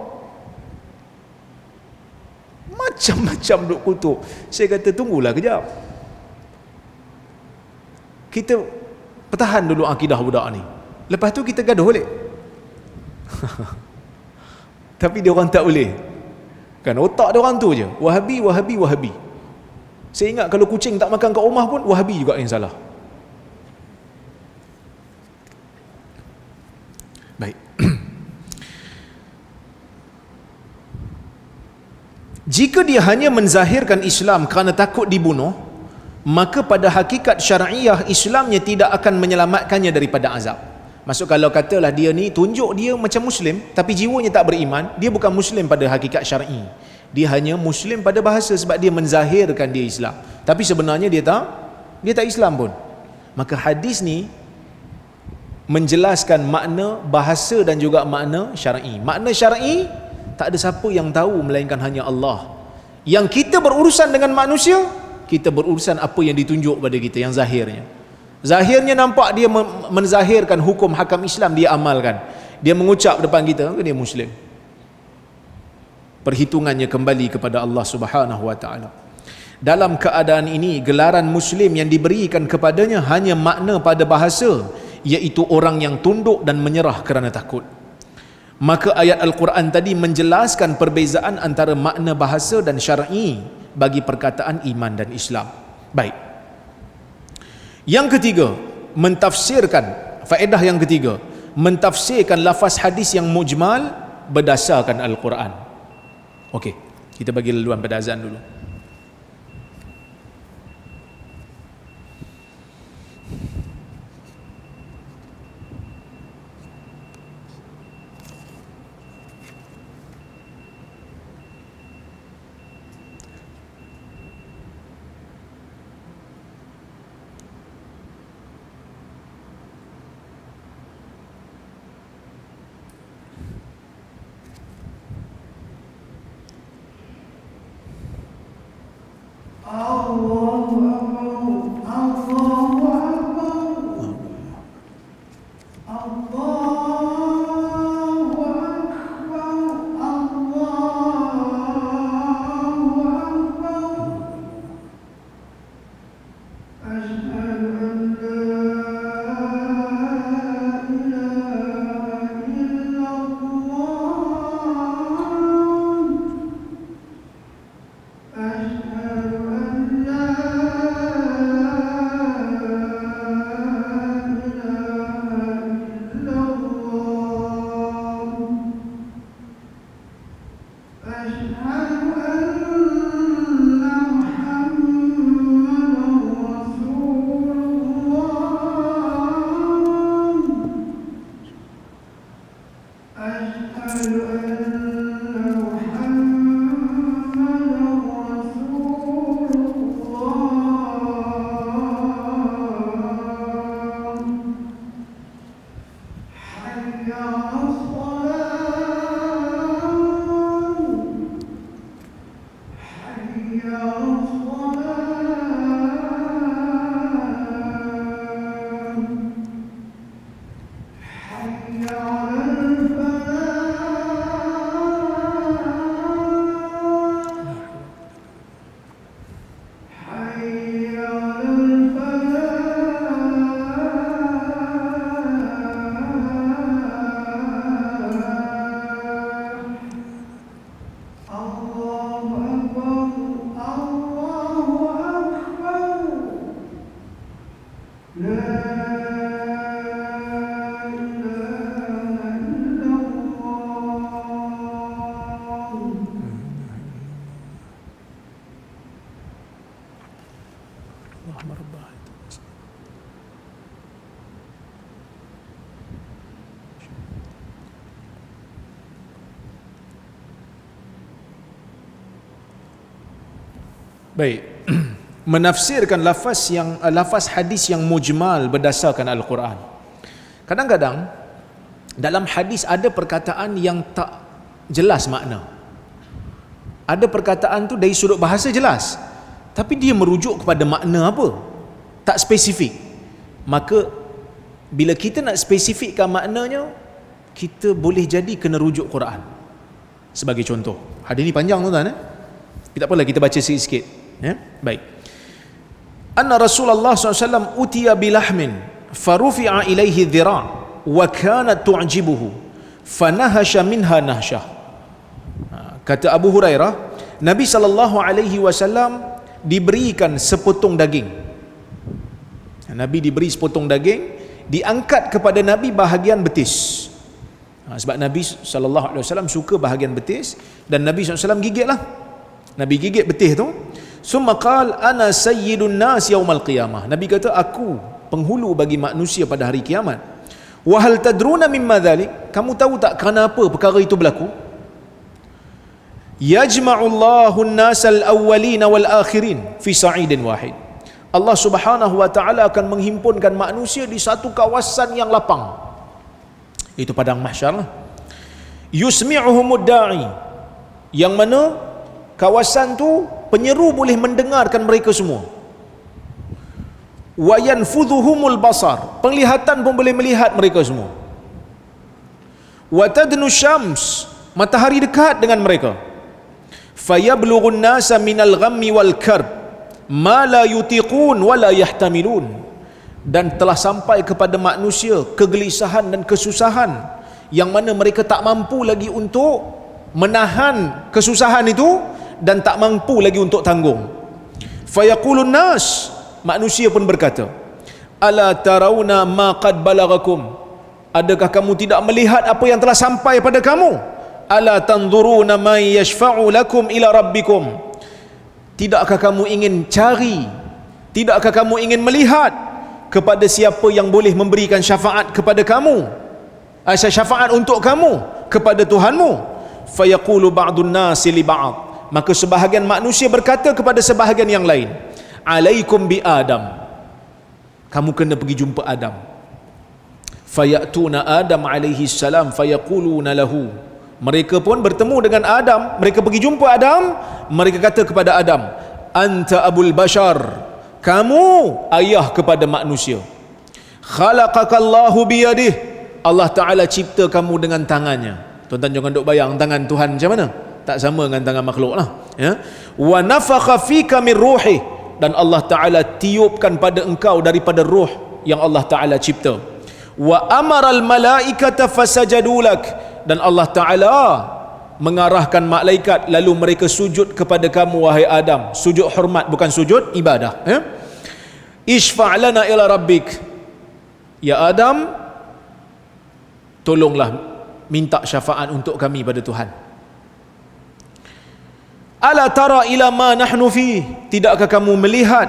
macam-macam duk kutuk. Saya kata tunggulah kejap, kita pertahan dulu akidah budak ni, lepas tu kita gaduh balik. Tapi dia orang tak boleh kan, otak dia orang tu je, Wahabi, Wahabi, Wahabi. Saya ingat kalau kucing tak makan kat rumah pun Wahabi juga yang salah. Baik. Jika dia hanya menzahirkan Islam kerana takut dibunuh, maka pada hakikat syar'iyah Islamnya tidak akan menyelamatkannya daripada azab. Maksud kalau katalah dia ni tunjuk dia macam Muslim tapi jiwanya tak beriman, dia bukan Muslim pada hakikat syar'i. Dia hanya Muslim pada bahasa sebab dia menzahirkan dia Islam, tapi sebenarnya dia tak Islam pun. Maka hadis ni menjelaskan makna bahasa dan juga makna syar'i. Makna syar'i tak ada siapa yang tahu melainkan hanya Allah. Yang kita berurusan dengan manusia, kita berurusan apa yang ditunjuk pada kita, yang zahirnya. Zahirnya nampak dia menzahirkan hukum hakam Islam, dia amalkan. Dia mengucap depan kita, dia Muslim. Perhitungannya kembali kepada Allah Subhanahu wa taala. Dalam keadaan ini, gelaran Muslim yang diberikan kepadanya hanya makna pada bahasa, iaitu orang yang tunduk dan menyerah kerana takut. Maka ayat Al-Quran tadi menjelaskan perbezaan antara makna bahasa dan syar'i bagi perkataan iman dan Islam. Baik. Yang ketiga, mentafsirkan, faedah yang ketiga, mentafsirkan lafaz hadis yang mujmal berdasarkan Al-Quran. Okey, kita bagi laluan pada azan dulu. Baik. Menafsirkan lafaz hadis yang mujmal berdasarkan Al-Quran. Kadang-kadang dalam hadis ada perkataan yang tak jelas makna. Ada perkataan tu dari sudut bahasa jelas, tapi dia merujuk kepada makna apa? Tak spesifik. Maka bila kita nak spesifikkan maknanya, kita boleh jadi kena rujuk Quran. Sebagai contoh, hadis ni panjang tuan-tuan, tak apalah, kita baca sikit-sikit. Baik. Anna Rasulullah SAW utiya bilahmin farufi'a ilaihi dhira' wa kanat tu'jibuhu fanahasha minha nahsyah. Kata Abu Hurairah, Nabi SAW diberikan sepotong daging. Nabi diberi sepotong daging, diangkat kepada Nabi bahagian betis. Sebab Nabi SAW suka bahagian betis, dan Nabi SAW gigitlah. Nabi gigit betis tu. Summa qal ana sayyidun nas yaumal qiyamah. Nabi kata, aku penghulu bagi manusia pada hari kiamat. Wa hal tadruna mimma dhalik? Kamu tahu tak kenapa perkara itu berlaku? Yajma'ullahu an-nasal awwalina wal akhirin fi sa'idin wahid. Allah Subhanahu wa taala akan menghimpunkan manusia di satu kawasan yang lapang. Itu padang mahsyar lah. Yusmi'uhumud da'i, yang mana kawasan tu penyeru boleh mendengarkan mereka semua. Wa yanfudhuhumul basar, penglihatan pun boleh melihat mereka semua. Wa tadnu syams, matahari dekat dengan mereka. Fayablughun nasa minal ghammi wal karb ma la yutiqun wa la yahtamilun, dan telah sampai kepada manusia kegelisahan dan kesusahan yang mana mereka tak mampu lagi untuk menahan kesusahan itu, dan tak mampu lagi untuk tanggung. Fayaqulun nas, manusia pun berkata, ala tarawna ma qad balagakum, adakah kamu tidak melihat apa yang telah sampai pada kamu? Ala tanzuruna man yashfa'u lakum ila rabbikum, tidakkah kamu ingin cari, tidakkah kamu ingin melihat kepada siapa yang boleh memberikan syafaat kepada kamu, syafaat untuk kamu kepada Tuhanmu? Fayaqulu ba'dun nasi li ba'd, maka sebahagian manusia berkata kepada sebahagian yang lain, alaikum bi Adam, kamu kena pergi jumpa Adam. Fayatuna Adam alaihi salam fayaquluna lahu, mereka pun bertemu dengan Adam, mereka pergi jumpa Adam, mereka kata kepada Adam, anta abul bashar, kamu ayah kepada manusia. Khalaqakallahu biyadih, Allah Ta'ala cipta kamu dengan tangannya. Tuan-tuan jangan duk bayang tangan Tuhan macam mana, tak sama dengan tangan makhluk lah, ya. Wa nafakha fika min ruhi, dan Allah Ta'ala tiupkan pada engkau daripada ruh yang Allah Ta'ala cipta. Wa amaral malaikata fasajadulak, dan Allah Ta'ala mengarahkan malaikat lalu mereka sujud kepada kamu wahai Adam, sujud hormat bukan sujud ibadah, ya. Ishfa' lana ila rabbik, ya Adam, tolonglah minta syafaat untuk kami pada Tuhan. Ala tara ila ma nahnu fi, tidakkah kamu melihat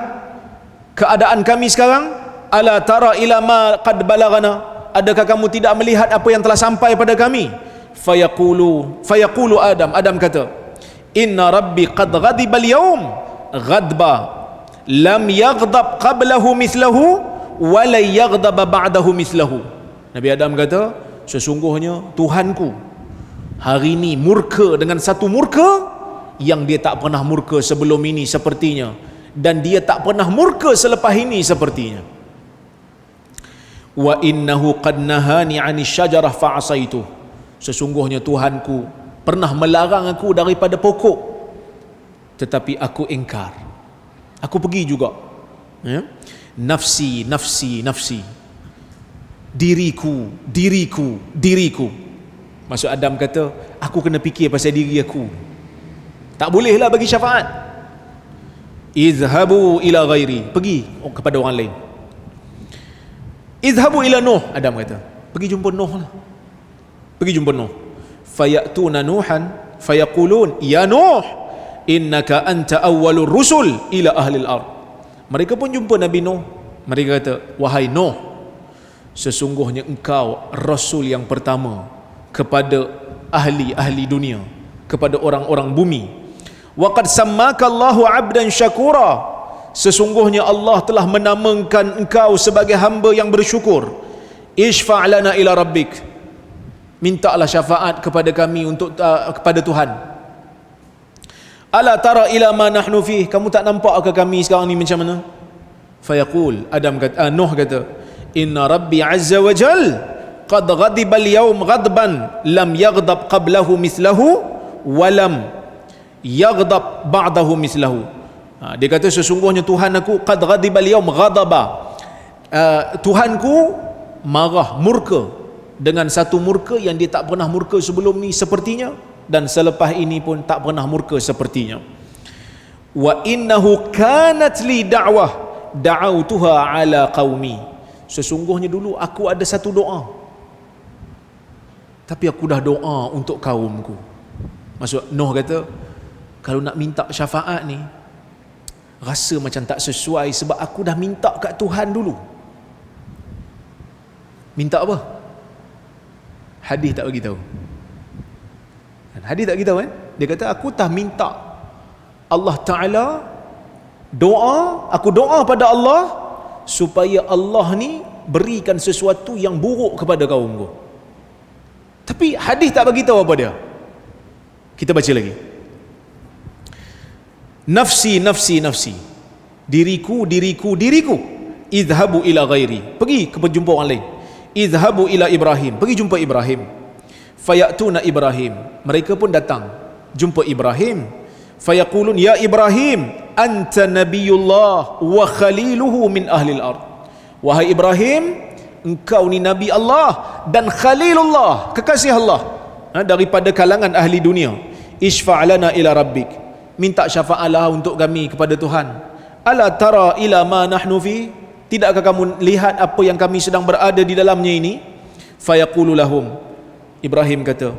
keadaan kami sekarang? Ala tara ila ma qad balagana, adakah kamu tidak melihat apa yang telah sampai pada kami? Fayaqulu Adam kata, inna rabbi qad ghadiba al-yawm ghadba lam yaghdab qablahu mithlahu wa la yaghdab ba'dahu mithlahu. Nabi Adam kata, sesungguhnya Tuhanku hari ini murka dengan satu murka yang dia tak pernah murka sebelum ini sepertinya, dan dia tak pernah murka selepas ini sepertinya. Wa innahu qad nahani 'ani syajarah fa'asaitu, sesungguhnya Tuhanku pernah melarang aku daripada pokok, tetapi aku ingkar, aku pergi juga, ya? Nafsi, nafsi, nafsi, diriku, diriku, diriku. Maksud Adam kata, aku kena fikir pasal diri aku, tak bolehlah bagi syafaat. Izhabu ila ghairi, pergi kepada orang lain. Izhabu ila Nuh, Adam kata, pergi jumpa Nuh lah, pergi jumpa Nuh. Fayatuna Nuhan fayaqulun ya Nuh innaka anta awwalur rusul ila ahli al-ard. Mereka pun jumpa Nabi Nuh. Mereka kata, wahai Nuh, sesungguhnya engkau Rasul yang pertama kepada ahli-ahli dunia, kepada orang-orang bumi. Wa qad sammaka Allahu 'abdan syakura, sesungguhnya Allah telah menamakan engkau sebagai hamba yang bersyukur. Ishfa' lana ila rabbik, mintalah syafaat kepada kami untuk kepada Tuhan. Ala tara ila ma nahnu fih, kamu tak nampak ke kami sekarang ni macam mana? Fayaqul, Nuh kata, inna rabbi azza wa jal qad ghadiba al-yawm ghadban lam yaghdab qablahu mislahu wa lam yaghdab ba'dahu mislahu. Dia kata sesungguhnya Tuhan aku qad ghadiba al-yawm ghadaba, Tuhanku marah, murka dengan satu murka yang dia tak pernah murka sebelum ni sepertinya, dan selepas ini pun tak pernah murka sepertinya. Wa innahu kanat li da'wah da'autuha ala qaumi, sesungguhnya dulu aku ada satu doa, tapi aku dah doa untuk kaumku. Maksud Nuh kata, kalau nak minta syafaat ni rasa macam tak sesuai, sebab aku dah minta kat Tuhan dulu. Minta apa? Hadis tak bagi tahu. Hadis tak bagi tahu kan? Dia kata aku tak minta Allah Ta'ala doa, aku doa pada Allah supaya Allah ni berikan sesuatu yang buruk kepada kaumku. Tapi hadis tak bagi tahu apa dia. Kita baca lagi. Nafsi, nafsi, nafsi. Diriku, diriku, diriku. Idhabu ila ghairi. Pergi ke jumpa orang lain. Idhabu ila Ibrahim. Pergi jumpa Ibrahim. Fayatuna Ibrahim. Mereka pun datang jumpa Ibrahim. Fayaqulun ya Ibrahim, anta nabiyullah wa khaliluhu min ahli al-ard. Wahai Ibrahim, engkau ni Nabi Allah dan Khalilullah, kekasih Allah, daripada kalangan ahli dunia. Ishfa'lana ila rabbik, minta syafaatlah untuk kami kepada Tuhan. Ala tara ila ma nahnu fi, tidakkah kamu lihat apa yang kami sedang berada di dalamnya ini? Fayaqulu lahum, Ibrahim kata,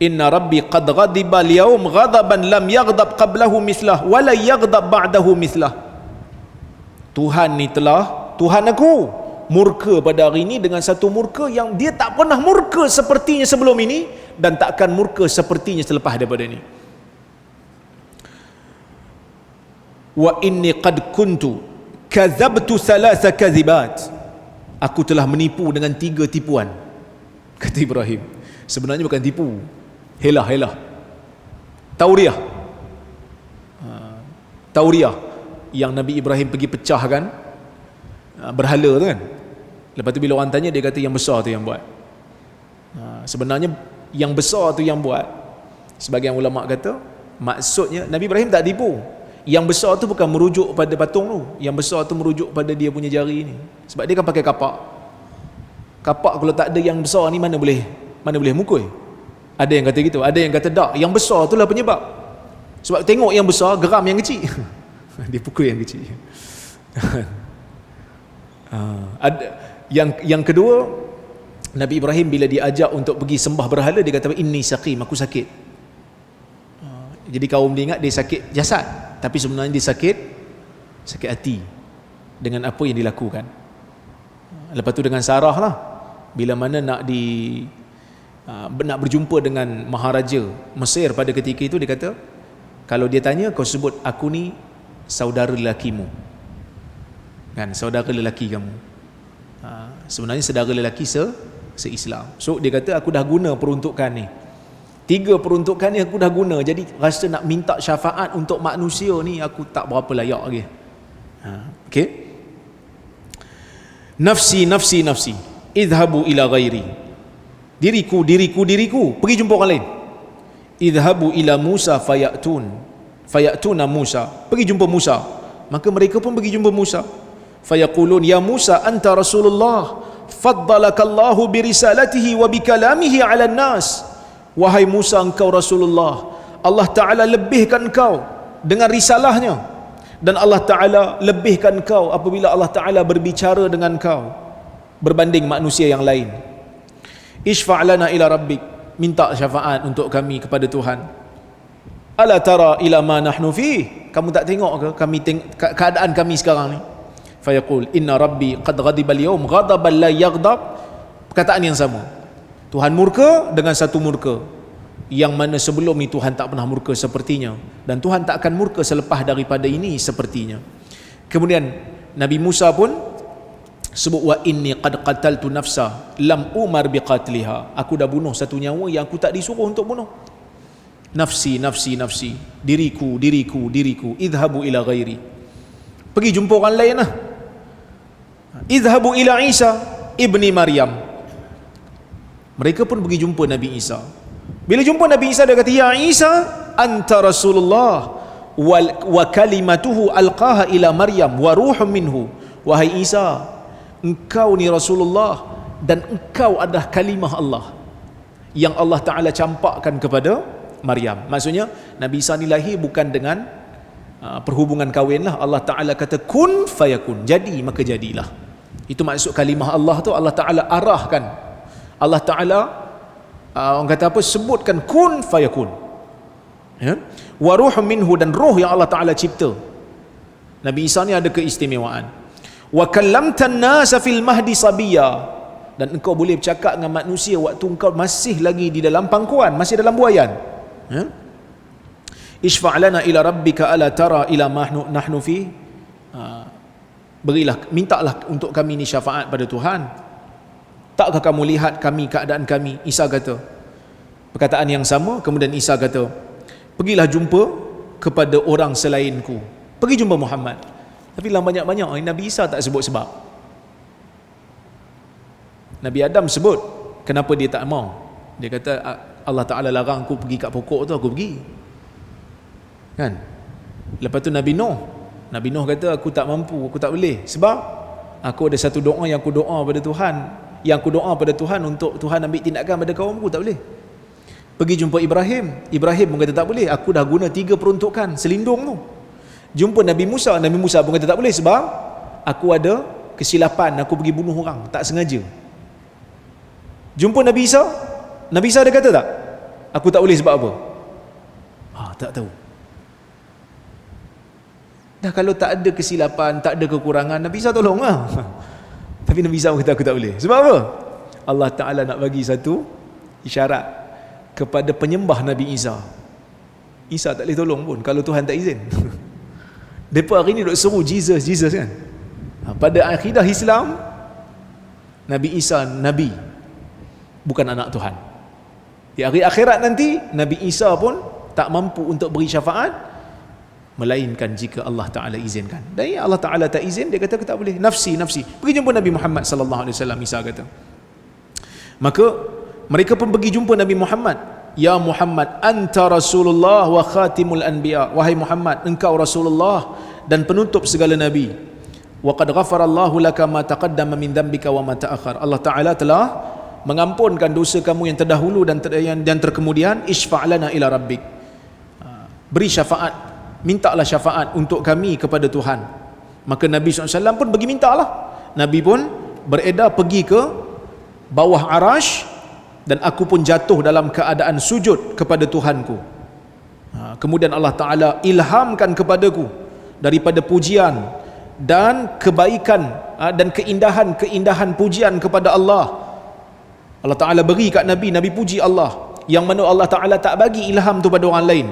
inna rabbi qad ghadiba al-yawm ghadaban lam yaghdab qablahu mislah wa la yaghdab ba'dahu mislah. Tuhan ni telah, Tuhan aku murka pada hari ini dengan satu murka yang dia tak pernah murka sepertinya sebelum ini, dan takkan murka sepertinya selepas daripada ini. Wa inni qad kuntu kadzabtu thalatha kadhibat, aku telah menipu dengan 3 tipuan, kata Ibrahim. Sebenarnya bukan tipu, helah-helah, tauriah. Tauriah yang Nabi Ibrahim pergi pecahkan berhala tu kan. Lepas tu bila orang tanya, dia kata yang besar tu yang buat. Sebenarnya yang besar tu yang buat. Sebagian ulama kata maksudnya Nabi Ibrahim tak tipu. Yang besar tu bukan merujuk pada patung tu, yang besar tu merujuk pada dia punya jari ni. Sebab dia kan pakai kapak. Kapak kalau tak ada yang besar ni mana boleh mukul. Ada yang kata gitu, ada yang kata tak, yang besar tu lah penyebab. Sebab tengok yang besar geram yang kecil. Dia pukul yang kecil. Ada yang kedua, Nabi Ibrahim bila diajak untuk pergi sembah berhala, dia kata inni saqim, aku sakit. Jadi kaum dia ingat dia sakit jasad, tapi sebenarnya dia sakit hati dengan apa yang dilakukan. Lepas tu dengan Sarah lah, bila mana nak berjumpa dengan Maharaja Mesir pada ketika itu, dia kata kalau dia tanya, kau sebut aku ni saudara lelakimu, kan, saudara lelaki kamu. Sebenarnya saudara lelaki se-Islam. So dia kata aku dah guna peruntukan ni, 3 peruntukan ni aku dah guna, jadi rasa nak minta syafaat untuk manusia ni aku tak berapa layak lagi. Okay. Nafsi, nafsi, nafsi. Idhabu ila ghairi. Diriku, diriku, diriku. Pergi jumpa orang lain. Idhabu ila Musa fayatuna Musa. Pergi jumpa Musa. Maka mereka pun pergi jumpa Musa. Fayaqulun ya Musa anta Rasulullah faddalakallahu birisalatihi wa bikalamihi ala nas. Wahai Musa, engkau Rasulullah, Allah Ta'ala lebihkan kau dengan risalahnya, dan Allah Ta'ala lebihkan kau apabila Allah Ta'ala berbicara dengan kau berbanding manusia yang lain. Ishfa'lana ila rabbik, minta syafaat untuk kami kepada Tuhan. Ala tara ila ma nahnu fi, kamu tak tengok ke keadaan kami sekarang ni? Fayaqul inna rabbi qad ghadiba al-yawm ghadaban la yaghdab. Perkataan yang sama. Tuhan murka dengan satu murka yang mana sebelum ni Tuhan tak pernah murka sepertinya, dan Tuhan tak akan murka selepas daripada ini sepertinya. Kemudian Nabi Musa pun sebut wa inni qad qataltu nafsa lam umar biqatliha. Aku dah bunuh satu nyawa yang aku tak disuruh untuk bunuh. Nafsi nafsi nafsi, diriku diriku diriku, idhabu ila ghairi. Pergi jumpa orang lain lah. Idhabu ila Isa ibni Maryam. Mereka pun pergi jumpa Nabi Isa. Bila jumpa Nabi Isa, dia kata, ya Isa anta Rasulullah wa kalimatuhu alqaha ila Maryam wa ruhum minhu. Wahai Isa, engkau ni Rasulullah dan engkau adalah kalimah Allah yang Allah Ta'ala campakkan kepada Maryam. Maksudnya Nabi Isa ni lahir bukan dengan perhubungan kahwin lah. Allah Ta'ala kata kun fayakun, jadi maka jadilah. Itu maksud kalimah Allah tu. Allah Ta'ala arahkan, Allah Ta'ala orang kata apa, sebutkan kun fayakun, ya? Wa ruhum minhu, dan roh yang Allah Ta'ala cipta. Nabi Isa ni ada keistimewaan. Wa kallamtan nasa fil mahdi sabiya, dan engkau boleh bercakap dengan manusia waktu engkau masih lagi di dalam pangkuan, masih dalam buayan, ya? Ishfa' lana ila rabbika ala tara ila ma nahnu fi. Berilah, mintalah untuk kami ni syafaat pada Tuhan. Takkah kamu lihat kami, keadaan kami? Isa kata perkataan yang sama. Kemudian Isa kata, pergilah jumpa kepada orang selainku. Pergi jumpa Muhammad. Tapi dalam banyak-banyak Nabi Isa tak sebut sebab. Nabi Adam sebut kenapa dia tak mau. Dia kata Allah Ta'ala larang aku pergi kat pokok tu, aku pergi, kan? Lepas tu Nabi Nuh kata aku tak mampu, aku tak boleh, sebab aku ada satu doa yang aku doa pada Tuhan, untuk Tuhan ambil tindakan pada kaumku, tak boleh. Pergi jumpa Ibrahim pun kata tak boleh, aku dah guna 3 peruntukan selindung tu. Jumpa Nabi Musa pun kata tak boleh, sebab aku ada kesilapan, aku pergi bunuh orang tak sengaja. Jumpa Nabi Isa dia kata tak, aku tak boleh sebab apa? Tak tahu. Dah kalau tak ada kesilapan, tak ada kekurangan, Nabi Isa tolong lah. Tapi Nabi Isa kata aku tak boleh. Sebab apa? Allah Ta'ala nak bagi satu isyarat kepada penyembah Nabi Isa. Isa tak boleh tolong pun kalau Tuhan tak izin. Mereka hari ni duk seru Jesus kan. Pada akidah Islam, Nabi Isa Nabi, bukan anak Tuhan. Di hari akhirat nanti Nabi Isa pun tak mampu untuk beri syafaat melainkan jika Allah Ta'ala izinkan. Dan Allah Ta'ala tak izin, dia kata tak boleh. Nafsi. Pergi jumpa Nabi Muhammad sallallahu alaihi wasallam, Isa kata. Maka mereka pun pergi jumpa Nabi Muhammad. Ya Muhammad anta Rasulullah wa khatimul anbiya. Wahai Muhammad, engkau Rasulullah dan penutup segala nabi. Wa qad ghafarallahu laka ma taqaddama min dhanbika wa ma ta'akhkhar. Allah Ta'ala telah mengampunkan dosa kamu yang terdahulu dan terkemudian. Ishfa' lana ila rabbik. Beri syafaat, mintalah syafaat untuk kami kepada Tuhan. Maka Nabi SAW pun pergi mintalah. Nabi pun beredar pergi ke bawah arash, dan aku pun jatuh dalam keadaan sujud kepada Tuhanku. Kemudian Allah Ta'ala ilhamkan kepadaku daripada pujian dan kebaikan dan keindahan pujian kepada Allah. Allah Ta'ala beri kat Nabi puji Allah, yang mana Allah Ta'ala tak bagi ilham tu pada orang lain.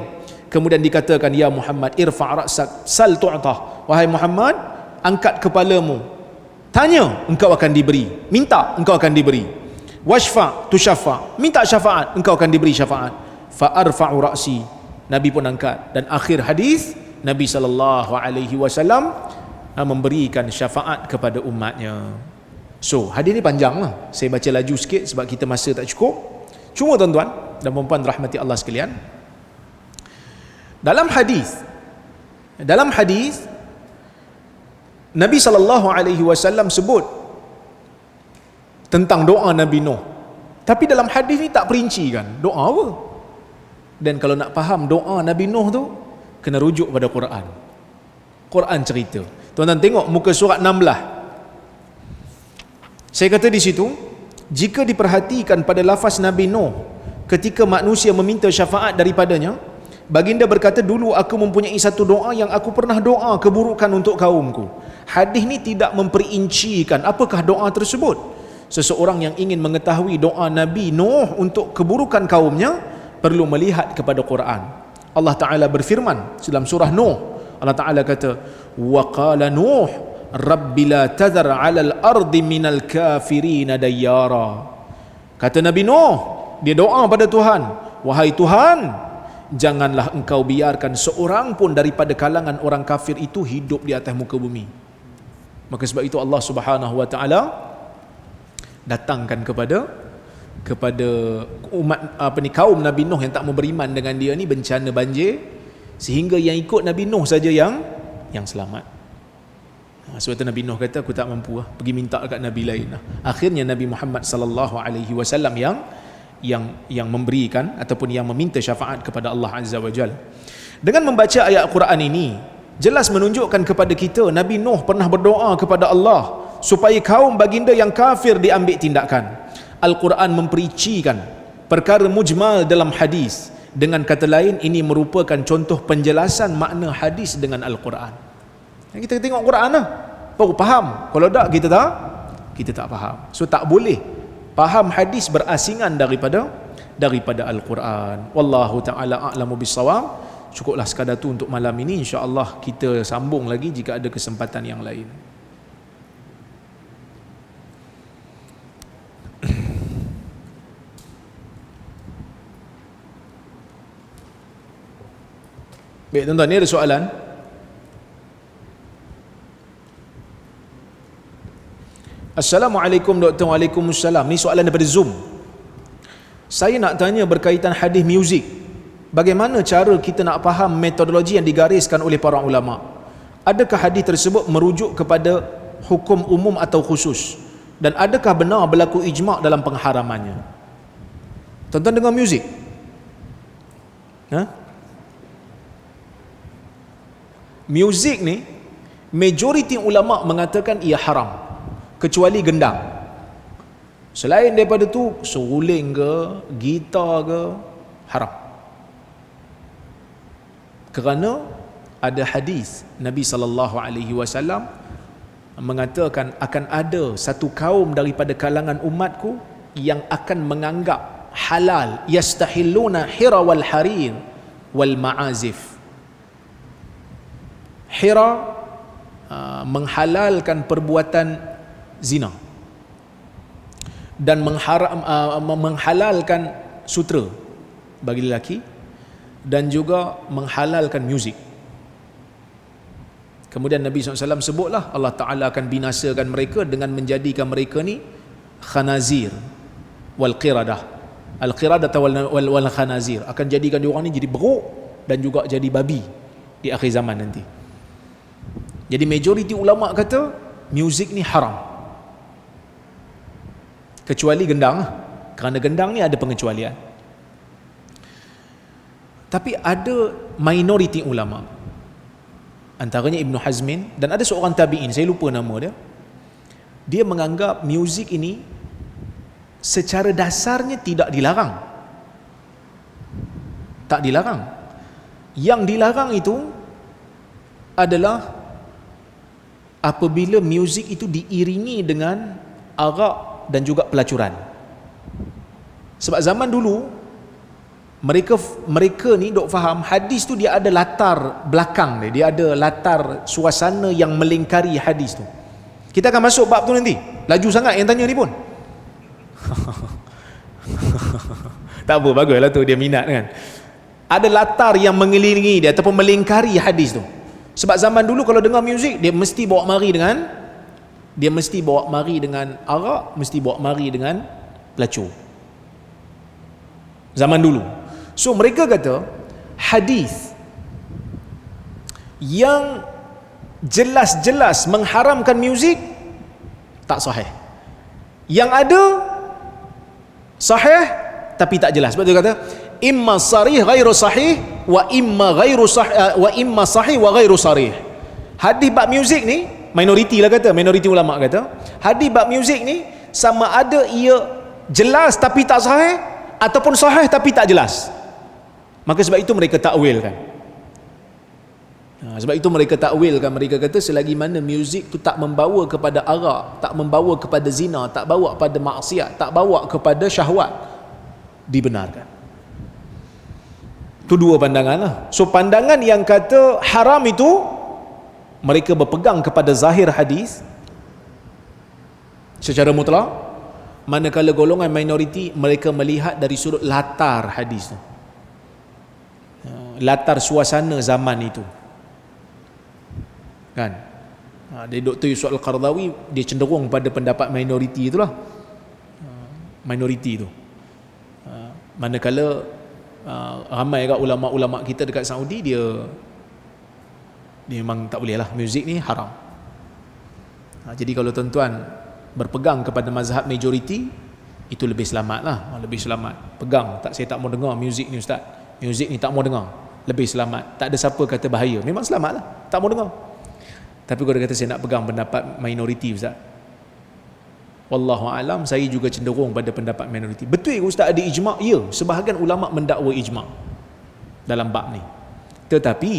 Kemudian dikatakan, ya Muhammad irfa' ra'sak sal tu'tah. Wahai Muhammad, angkat kepalamu, tanya engkau akan diberi, minta engkau akan diberi. Washfa' tushaffa', minta syafaat engkau akan diberi syafaat. Fa arfa'u ra'si, Nabi pun angkat. Dan akhir hadis, Nabi sallallahu alaihi wasallam memberikan syafaat kepada umatnya. So hadis ni panjang lah, saya baca laju sikit sebab kita masa tak cukup. Cuma tuan-tuan dan puan-puan rahmati Allah sekalian, dalam hadis Nabi sallallahu alaihi wasallam sebut tentang doa Nabi Nuh. Tapi dalam hadis ni tak perinci kan doa apa. Dan kalau nak faham doa Nabi Nuh tu, kena rujuk pada Quran cerita. Tuan-tuan tengok muka surat 16. Saya kata di situ, jika diperhatikan pada lafaz Nabi Nuh ketika manusia meminta syafaat daripadanya, Baginda berkata, dulu aku mempunyai satu doa yang aku pernah doa keburukan untuk kaumku. Hadis ni tidak memperincikan apakah doa tersebut. Seseorang yang ingin mengetahui doa Nabi Nuh untuk keburukan kaumnya perlu melihat kepada Quran. Allah Ta'ala berfirman dalam surah Nuh, Allah Ta'ala kata, wa qala Nuh rabbi la tadhar 'alal ardi minal kafirin dayyara. Kata Nabi Nuh, dia doa pada Tuhan, wahai Tuhan, janganlah engkau biarkan seorang pun daripada kalangan orang kafir itu hidup di atas muka bumi. Maka sebab itu Allah Subhanahu wa taala datangkan kepada umat kaum Nabi Nuh yang tak mau beriman dengan dia ni bencana banjir, sehingga yang ikut Nabi Nuh saja yang selamat. Sebab itu Nabi Nuh kata, aku tak mampu pergi minta dekat Nabi lain. Akhirnya Nabi Muhammad sallallahu alaihi wasallam yang memberikan ataupun yang meminta syafaat kepada Allah Azza wa Jalla. Dengan membaca ayat Quran ini jelas menunjukkan kepada kita Nabi Nuh pernah berdoa kepada Allah supaya kaum baginda yang kafir diambil tindakan. Al-Quran memperincikan perkara mujmal dalam hadis. Dengan kata lain, ini merupakan contoh penjelasan makna hadis dengan Al-Quran. Kita tengok Quran lah, baru faham. Kalau tak, kita tak faham. So tak boleh faham hadis berasingan daripada Al-Quran. Wallahu ta'ala a'lamu bissawab. Cukuplah sekadar tu untuk malam ini. InsyaAllah kita sambung lagi jika ada kesempatan yang lain. Baik tuan-tuan, ni ada soalan. Assalamualaikum Dr. Waalaikumsalam. Ni soalan daripada Zoom. Saya nak tanya berkaitan hadis muzik. Bagaimana cara kita nak faham metodologi yang digariskan oleh para ulama? Adakah hadis tersebut merujuk kepada hukum umum atau khusus? Dan adakah benar berlaku ijma' dalam pengharamannya? Tuan-tuan dengar muzik? Muzik ni majoriti ulama mengatakan ia haram, kecuali gendang. Selain daripada tu, seruling ke, gitar ke, haram. Kerana ada hadis Nabi SAW mengatakan akan ada satu kaum daripada kalangan umatku yang akan menganggap halal, yastahilluna hira wal harir wal ma'azif. Hira menghalalkan perbuatan zina dan menghalalkan sutera bagi lelaki, dan juga menghalalkan muzik. Kemudian Nabi SAW sebutlah Allah Ta'ala akan binasakan mereka dengan menjadikan mereka ni khanazir wal qiradah. Al qiradah wal khanazir, akan jadikan diorang ni jadi beruk dan juga jadi babi di akhir zaman nanti. Jadi majoriti ulama kata muzik ni haram, kecuali gendang, kerana gendang ni ada pengecualian. Tapi ada minoriti ulama, antaranya Ibn Hazmin, dan ada seorang tabi'in, saya lupa nama dia, dia menganggap muzik ini secara dasarnya tidak dilarang. Tak dilarang. Yang dilarang itu adalah apabila muzik itu diiringi dengan arak dan juga pelacuran. Sebab zaman dulu mereka ni dok faham hadis tu dia ada latar belakang dia ada latar suasana yang melingkari hadis tu. Kita akan masuk bab tu nanti. Laju sangat yang tanya ni pun. Tak apa, baguslah tu, dia minat kan. Ada latar yang mengelilingi dia ataupun melingkari hadis tu. Sebab zaman dulu kalau dengar muzik, dia mesti bawa mari dengan arak, mesti bawa mari dengan pelacur. Zaman dulu. So mereka kata hadis yang jelas-jelas mengharamkan muzik tak sahih. Yang ada sahih tapi tak jelas. Sebab dia kata imma sarih ghairu sahih wa imma ghairu sahih wa imma sahih wa ghairu sarih. Hadis bab muzik ni, minoriti ulama kata, hadis bab muzik ni sama ada ia jelas tapi tak sahih ataupun sahih tapi tak jelas. Maka sebab itu mereka takwilkan. Sebab itu mereka takwilkan, mereka kata selagi mana muzik tu tak membawa kepada arak, tak membawa kepada zina, tak bawa kepada maksiat, tak bawa kepada syahwat, dibenarkan. Itu dua pandangan lah. So pandangan yang kata haram itu, mereka berpegang kepada zahir hadis secara mutlak, manakala golongan minoriti mereka melihat dari sudut latar hadis tu, latar suasana zaman itu, kan. Dari Dr. Yusuf Al-Qaradawi, dia cenderung pada pendapat minoriti itulah, minoriti itu. Manakala ramai kat ulama-ulama kita dekat Saudi, dia memang tak boleh lah, muzik ni haram. Jadi kalau tuan-tuan berpegang kepada mazhab majoriti, itu lebih selamat lah, lebih selamat. Pegang, tak, saya tak mau dengar muzik ni ustaz, muzik ni tak mau dengar, lebih selamat. Tak ada siapa kata bahaya, memang selamat lah, tak mau dengar. Tapi kalau dia kata saya nak pegang pendapat minoriti ustaz, wallahu alam, saya juga cenderung pada pendapat minoriti. Betul ke ustaz ada ijma'? Ya, sebahagian ulama' mendakwa ijma' dalam bab ni. Tetapi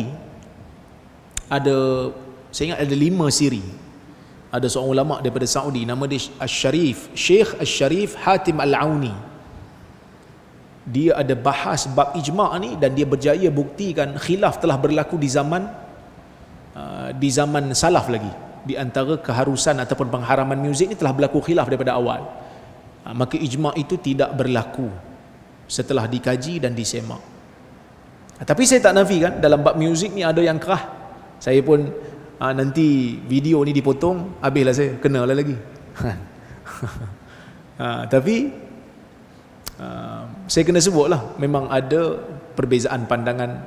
saya ingat ada 5 siri. Ada seorang ulama daripada Saudi, nama dia Al-Sharif, Syekh Al-Sharif Hatim Al-Auni. Dia ada bahas bab ijma' ni, dan dia berjaya buktikan khilaf telah berlaku di zaman salaf lagi, di antara keharusan ataupun pengharaman muzik ni telah berlaku khilaf daripada awal. Maka ijma' itu tidak berlaku setelah dikaji dan disemak. Tapi saya tak nafikan dalam bab muzik ni ada yang kerah. Saya pun nanti video ni dipotong, habislah saya kenalah lagi. Tapi saya kena sebutlah, memang ada perbezaan pandangan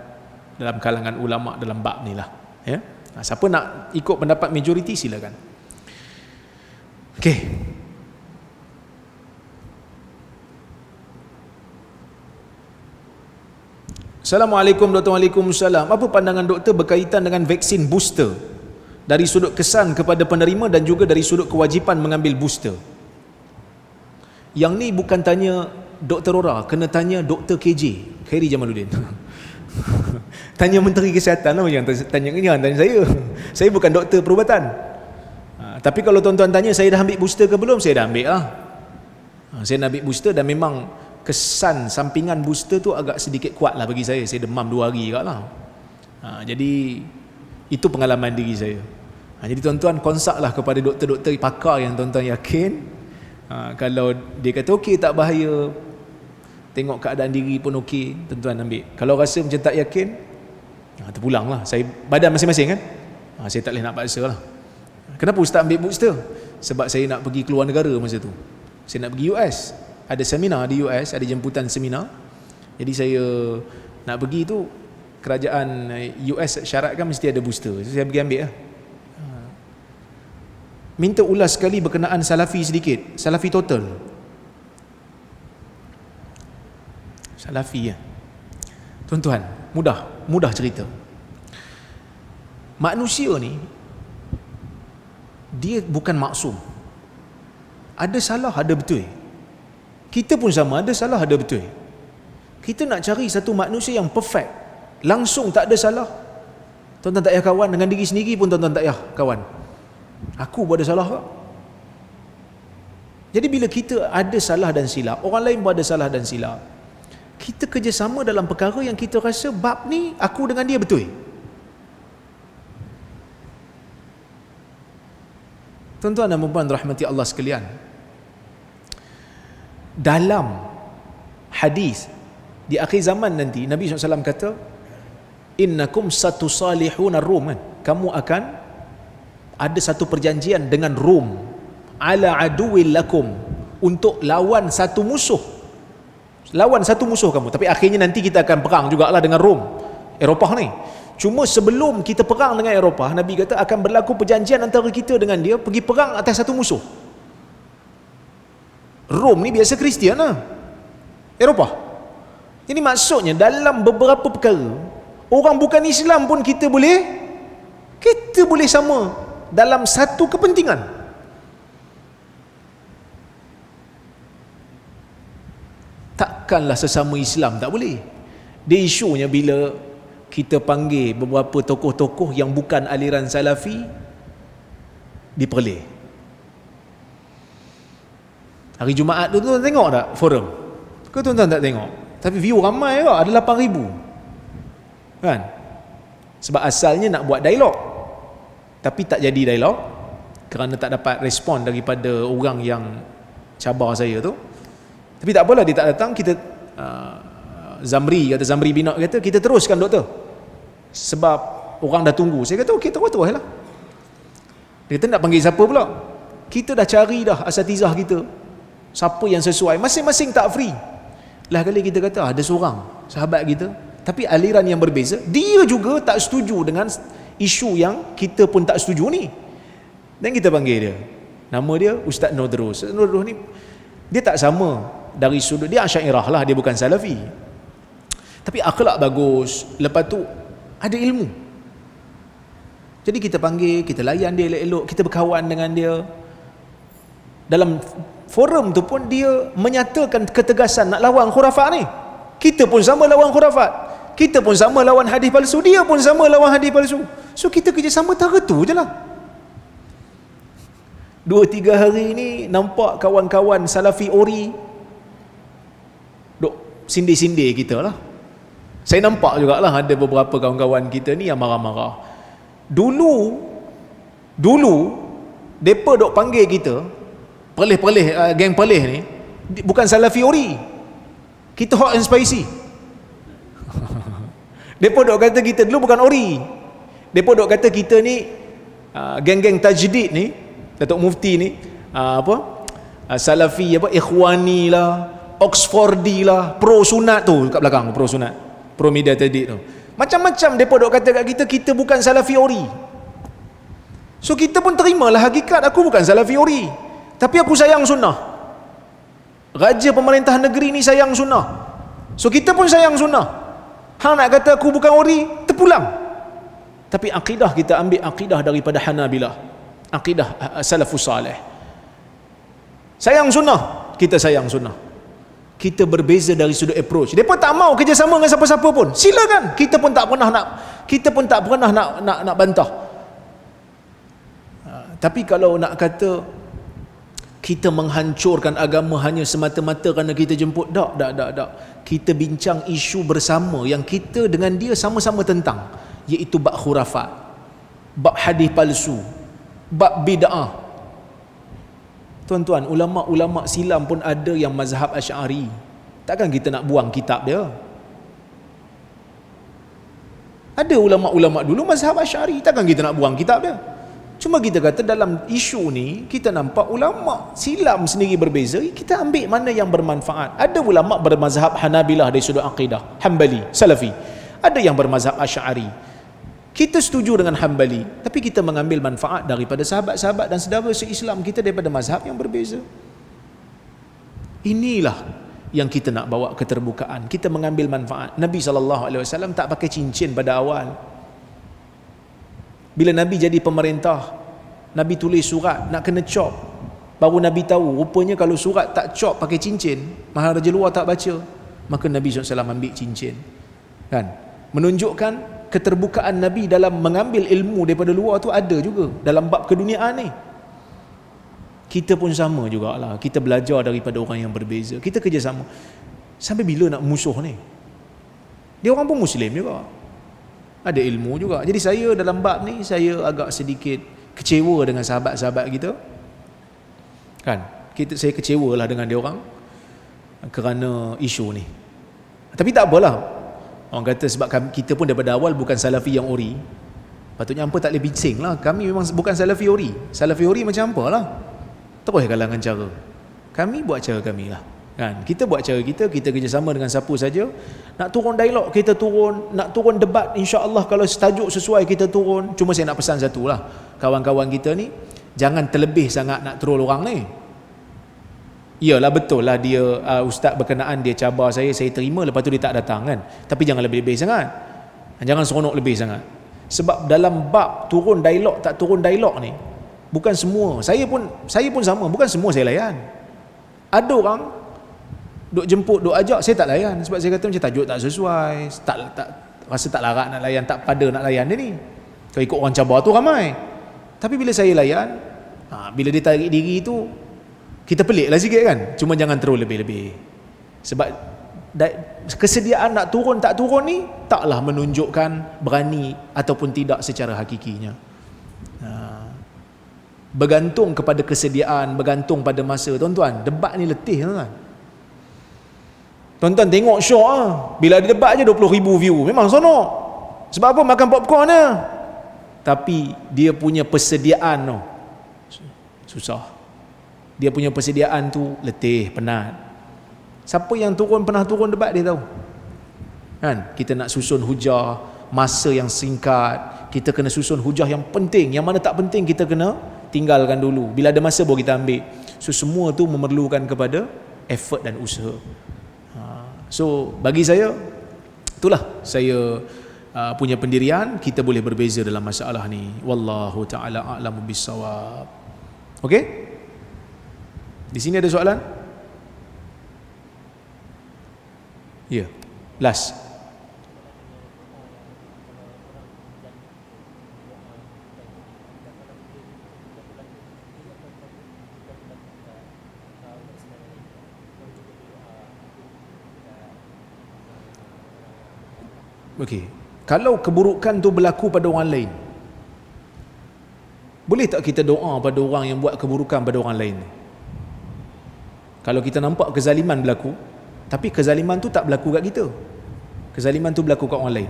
dalam kalangan ulama dalam bab ni lah, ya. Siapa nak ikut pendapat majoriti silakan. Okey. Assalamualaikum Dr. Waalaikumsalam. Apa pandangan doktor berkaitan dengan vaksin booster, dari sudut kesan kepada penerima dan juga dari sudut kewajipan mengambil booster? Yang ni bukan tanya Dr. Rora, kena tanya Dr. KJ, Khairi Jamaluddin. Tanya Menteri Kesihatan lah, yang tanya saya. Saya bukan doktor perubatan. Tapi kalau tuan-tuan tanya saya dah ambil booster ke belum, saya dah ambil lah. Saya dah ambil booster, dan memang kesan sampingan booster tu agak sedikit kuat lah bagi saya. Saya demam 2 hari kat lah. Jadi itu pengalaman diri saya. Jadi tuan-tuan konsult lah kepada doktor-doktor pakar yang tuan-tuan yakin. Kalau dia kata okey, tak bahaya, tengok keadaan diri pun okey, tuan-tuan ambil. Kalau rasa macam tak yakin, terpulang lah. Saya badan masing-masing kan, saya tak boleh nak paksa lah. Kenapa ustaz ambil booster? Sebab saya nak pergi keluar negara masa tu. Saya nak pergi US, ada seminar di US, ada jemputan seminar. Jadi saya nak pergi tu, kerajaan US syaratkan mesti ada booster. So, saya pergi ambil lah. Minta ulas sekali berkenaan salafi sedikit. Salafi total, salafi ya. Tuan-tuan, mudah cerita. Manusia ni dia bukan maksum. Ada salah, ada betul. Kita pun sama, ada salah, ada betul. Kita nak cari satu manusia yang perfect, langsung tak ada salah. Tuan-tuan tak payah kawan dengan diri sendiri pun, tuan-tuan tak payah kawan. Aku buat ada salah ke? Jadi bila kita ada salah dan silap, orang lain pun ada salah dan silap, kita kerjasama dalam perkara yang kita rasa bab ni aku dengan dia betul. Tuan-tuan dan puan rahmati Allah sekalian, dalam hadis di akhir zaman nanti Nabi SAW kata, innakum satusalihuna Rum, kan? Kamu akan ada satu perjanjian dengan Rom, ala aduwil lakum, untuk lawan satu musuh kamu. Tapi akhirnya nanti kita akan perang jugalah dengan Rom, Eropah ni. Cuma sebelum kita perang dengan Eropah, Nabi kata akan berlaku perjanjian antara kita dengan dia, pergi perang atas satu musuh. Rom ni biasa Kristian lah, Eropah. Jadi maksudnya dalam beberapa perkara, orang bukan Islam pun kita boleh sama dalam satu kepentingan. Takkanlah sesama Islam tak boleh. Dia isunya bila kita panggil beberapa tokoh-tokoh yang bukan aliran salafi diperleh. Hari Jumaat tu tuan tengok tak forum? Ke tuan-tuan tak tengok? Tapi view ramai juga, ada 8,000 kan? Sebab asalnya nak buat dialog, tapi tak jadi dialog kerana tak dapat respon daripada orang yang cabar saya tu. Tapi tak apalah, dia tak datang. Kita Zamri Binok kata kita teruskan doktor, sebab orang dah tunggu. Saya kata okey, terus lah. Dia kata nak panggil siapa pula? Kita dah cari dah asatizah kita, siapa yang sesuai, masing-masing tak free. Lah kali kita kata ada seorang sahabat kita tapi aliran yang berbeza, dia juga tak setuju dengan isu yang kita pun tak setuju ni, dan kita panggil dia. Nama dia Ustaz Nurdrus. Ustaz Nurdrus ni dia tak sama dari sudut, dia Asy'ariyah lah, dia bukan Salafi, tapi akhlak bagus, lepas tu ada ilmu. Jadi kita panggil, kita layan dia elok-elok, kita berkawan dengan dia. Dalam forum tu pun dia menyatakan ketegasan nak lawan khurafat ni. Kita pun sama lawan khurafat, kita pun sama lawan hadis palsu, dia pun sama lawan hadis palsu. So kita kerjasama tara tu je lah. 2-3 hari ni nampak kawan-kawan Salafi Ori duk sindir-sindir kita lah. Saya nampak jugalah ada beberapa kawan-kawan kita ni yang marah-marah. Dulu depa duk panggil kita pelih-pelih, geng pelih ni bukan Salafi Ori, kita hot and spicy. Depa duk kata kita dulu bukan Ori. Depa duk kata kita ni geng-geng tajdid ni, Datuk Mufti ni Salafi Ikhwani lah, Oxfordi lah, pro sunat tu kat belakang, pro sunat, pro media tajdid tu. Macam-macam depa duk kata kat kita bukan Salafi Ori. So kita pun terimalah hakikat, aku bukan Salafi Ori, tapi aku sayang sunnah. Raja pemerintah negeri ni sayang sunnah, so kita pun sayang sunnah. Hang nak kata aku bukan Ori, terpulang. Tapi akidah kita ambil akidah daripada Hanabilah, akidah salafus salih. Sayang sunnah, kita sayang sunnah. Kita berbeza dari sudut approach. Depa tak mau kerjasama dengan siapa-siapa pun, silakan. Kita pun tak pernah nak bantah. Tapi kalau nak kata kita menghancurkan agama hanya semata-mata kerana kita jemput, tak. Kita bincang isu bersama yang kita dengan dia sama-sama tentang, iaitu bab khurafat, bab hadis palsu, bab bid'ah. Tuan-tuan, ulama-ulama silam pun ada yang mazhab Asy'ari. Takkan kita nak buang kitab dia? Ada ulama-ulama dulu mazhab Asy'ari, takkan kita nak buang kitab dia? Cuma kita kata dalam isu ni kita nampak ulama silam sendiri berbeza, kita ambil mana yang bermanfaat. Ada ulama bermazhab Hanabilah dari sudut akidah, Hanbali, Salafi. Ada yang bermazhab Asy'ari. Kita setuju dengan Hanbali, tapi kita mengambil manfaat daripada sahabat-sahabat dan saudara se-Islam kita daripada mazhab yang berbeza. Inilah yang kita nak bawa keterbukaan. Kita mengambil manfaat. Nabi SAW tak pakai cincin pada awal. Bila Nabi jadi pemerintah, Nabi tulis surat nak kena cop. Baru Nabi tahu rupanya kalau surat tak cop pakai cincin, maharaja luar tak baca. Maka Nabi SAW ambil cincin, kan? Menunjukkan keterbukaan Nabi dalam mengambil ilmu daripada luar tu ada juga dalam bab keduniaan ni. Kita pun sama jugalah, kita belajar daripada orang yang berbeza, kita kerjasama. Sampai bila nak musuh ni? Dia orang pun Muslim juga, ada ilmu juga. Jadi saya dalam bab ni saya agak sedikit kecewa dengan sahabat-sahabat kita, kan? Saya kecewalah dengan dia orang kerana isu ni. Tapi tak apalah. Orang kata sebab kita pun daripada awal bukan Salafi yang Ori, patutnya hampa tak boleh bincang lah. Kami memang bukan Salafi Ori. Salafi Ori macam apa lah? Terus kalangan cara. Kami buat cara kami lah, kan? Kita buat cara kita kerjasama dengan siapa saja. Nak turun dialog kita turun, nak turun debat insya-Allah kalau tajuk sesuai kita turun. Cuma saya nak pesan satu lah, kawan-kawan kita ni jangan terlebih sangat nak troll orang ni. Iyalah betul lah dia ustaz berkenaan dia cabar saya terima, lepas tu dia tak datang, kan? Tapi jangan lebih-lebih sangat, jangan seronok lebih sangat. Sebab dalam bab turun dialog tak turun dialog ni, bukan semua, saya pun sama, bukan semua saya layan. Ada orang duk jemput, duk ajak, saya tak layan sebab saya kata macam tajuk tak sesuai, tak rasa tak larat nak layan, tak pada nak layan dia ni. Kalau ikut orang cabar tu ramai. Tapi bila saya layan, bila dia tarik diri tu, kita pelik lah sikit kan. Cuma jangan terus lebih-lebih. Sebab kesediaan nak turun tak turun ni taklah menunjukkan berani ataupun tidak secara hakikinya. Bergantung kepada kesediaan, bergantung pada masa. Tuan-tuan, debat ni letih tuan-tuan. Tuan-tuan tengok show bila ada debat je 20,000 view, memang sonok. Sebab apa? Makan popcorn je. Tapi dia punya persediaan tu susah. Dia punya persediaan tu letih, penat. Siapa yang pernah turun debat dia tahu. Kan? Kita nak susun hujah, masa yang singkat, kita kena susun hujah yang penting, yang mana tak penting kita kena tinggalkan dulu. Bila ada masa baru kita ambil. So semua tu memerlukan kepada effort dan usaha. So bagi saya, itulah saya punya pendirian. Kita boleh berbeza dalam masalah ni. Wallahu ta'ala a'lamu bissawab. Okey? Di sini ada soalan? Ya. Last. Okey. Kalau keburukan tu berlaku pada orang lain, boleh tak kita doa pada orang yang buat keburukan pada orang lain? Kalau kita nampak kezaliman berlaku, tapi kezaliman tu tak berlaku kat kita, kezaliman tu berlaku kat orang lain,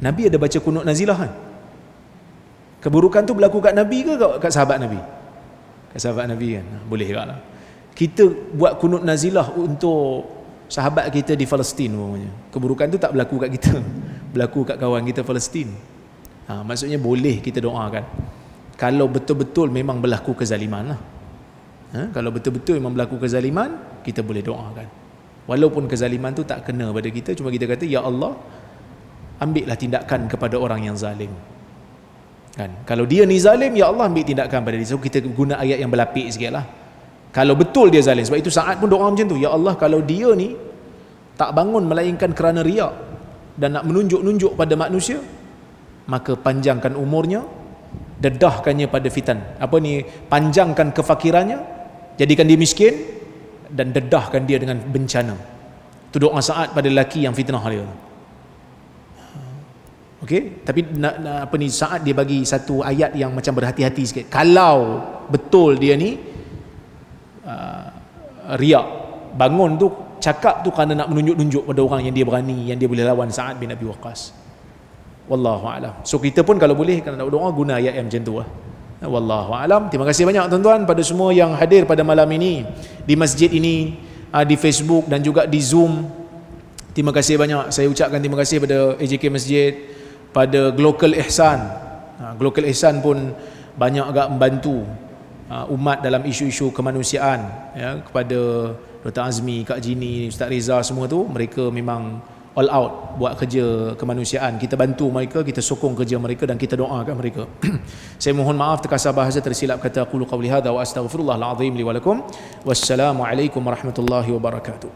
Nabi ada baca kunut nazilah kan? Keburukan tu berlaku kat Nabi ke kat sahabat Nabi? Kat sahabat Nabi kan? Boleh juga lah. Kita buat kunut nazilah untuk sahabat kita di Palestin umpamanya. Keburukan tu tak berlaku kat kita, berlaku kat kawan kita Palestin. Maksudnya boleh kita doakan. Kalau betul-betul memang berlaku kezaliman lah. Kalau betul-betul memang berlaku kezaliman, kita boleh doakan. Walaupun kezaliman tu tak kena pada kita, cuma kita kata, ya Allah, ambillah tindakan kepada orang yang zalim. Kan? Kalau dia ni zalim, ya Allah ambil tindakan pada dia. So kita guna ayat yang berlapik sikit lah. Kalau betul dia zalim, sebab itu Sa'ad pun doa macam tu, ya Allah, kalau dia ni tak bangun melainkan kerana riak dan nak menunjuk-nunjuk pada manusia, maka panjangkan umurnya, dedahkannya pada fitan. Panjangkan kefakirannya, jadikan dia miskin, dan dedahkan dia dengan bencana. Itu doa Sa'ad pada lelaki yang fitnah dia. Okey, tapi Sa'ad dia bagi satu ayat yang macam berhati-hati sikit. Kalau betul dia ni riak, bangun tu, cakap tu kerana nak menunjuk-nunjuk pada orang yang dia berani, yang dia boleh lawan Sa'ad bin Abi Waqqas. Wallahu a'lam. So kita pun kalau boleh, kalau nak berdoa, guna ayat yang macam tu lah. Wallahu a'lam. Terima kasih banyak tuan-tuan pada semua yang hadir pada malam ini di masjid ini, di Facebook dan juga di Zoom. Terima kasih banyak. Saya ucapkan terima kasih pada AJK Masjid, pada Global Ihsan. Global Ihsan pun banyak agak membantu umat dalam isu-isu kemanusiaan, ya, kepada Dr. Azmi, Kak Jini, Ustaz Reza, semua tu mereka memang all out buat kerja kemanusiaan. Kita bantu mereka, kita sokong kerja mereka dan kita doakan mereka. Saya mohon maaf terkasar bahasa, tersilap kata. Aqulu qawli hadza wa astaghfirullahal azim li wa lakum. Wassalamu alaikum warahmatullahi wabarakatuh.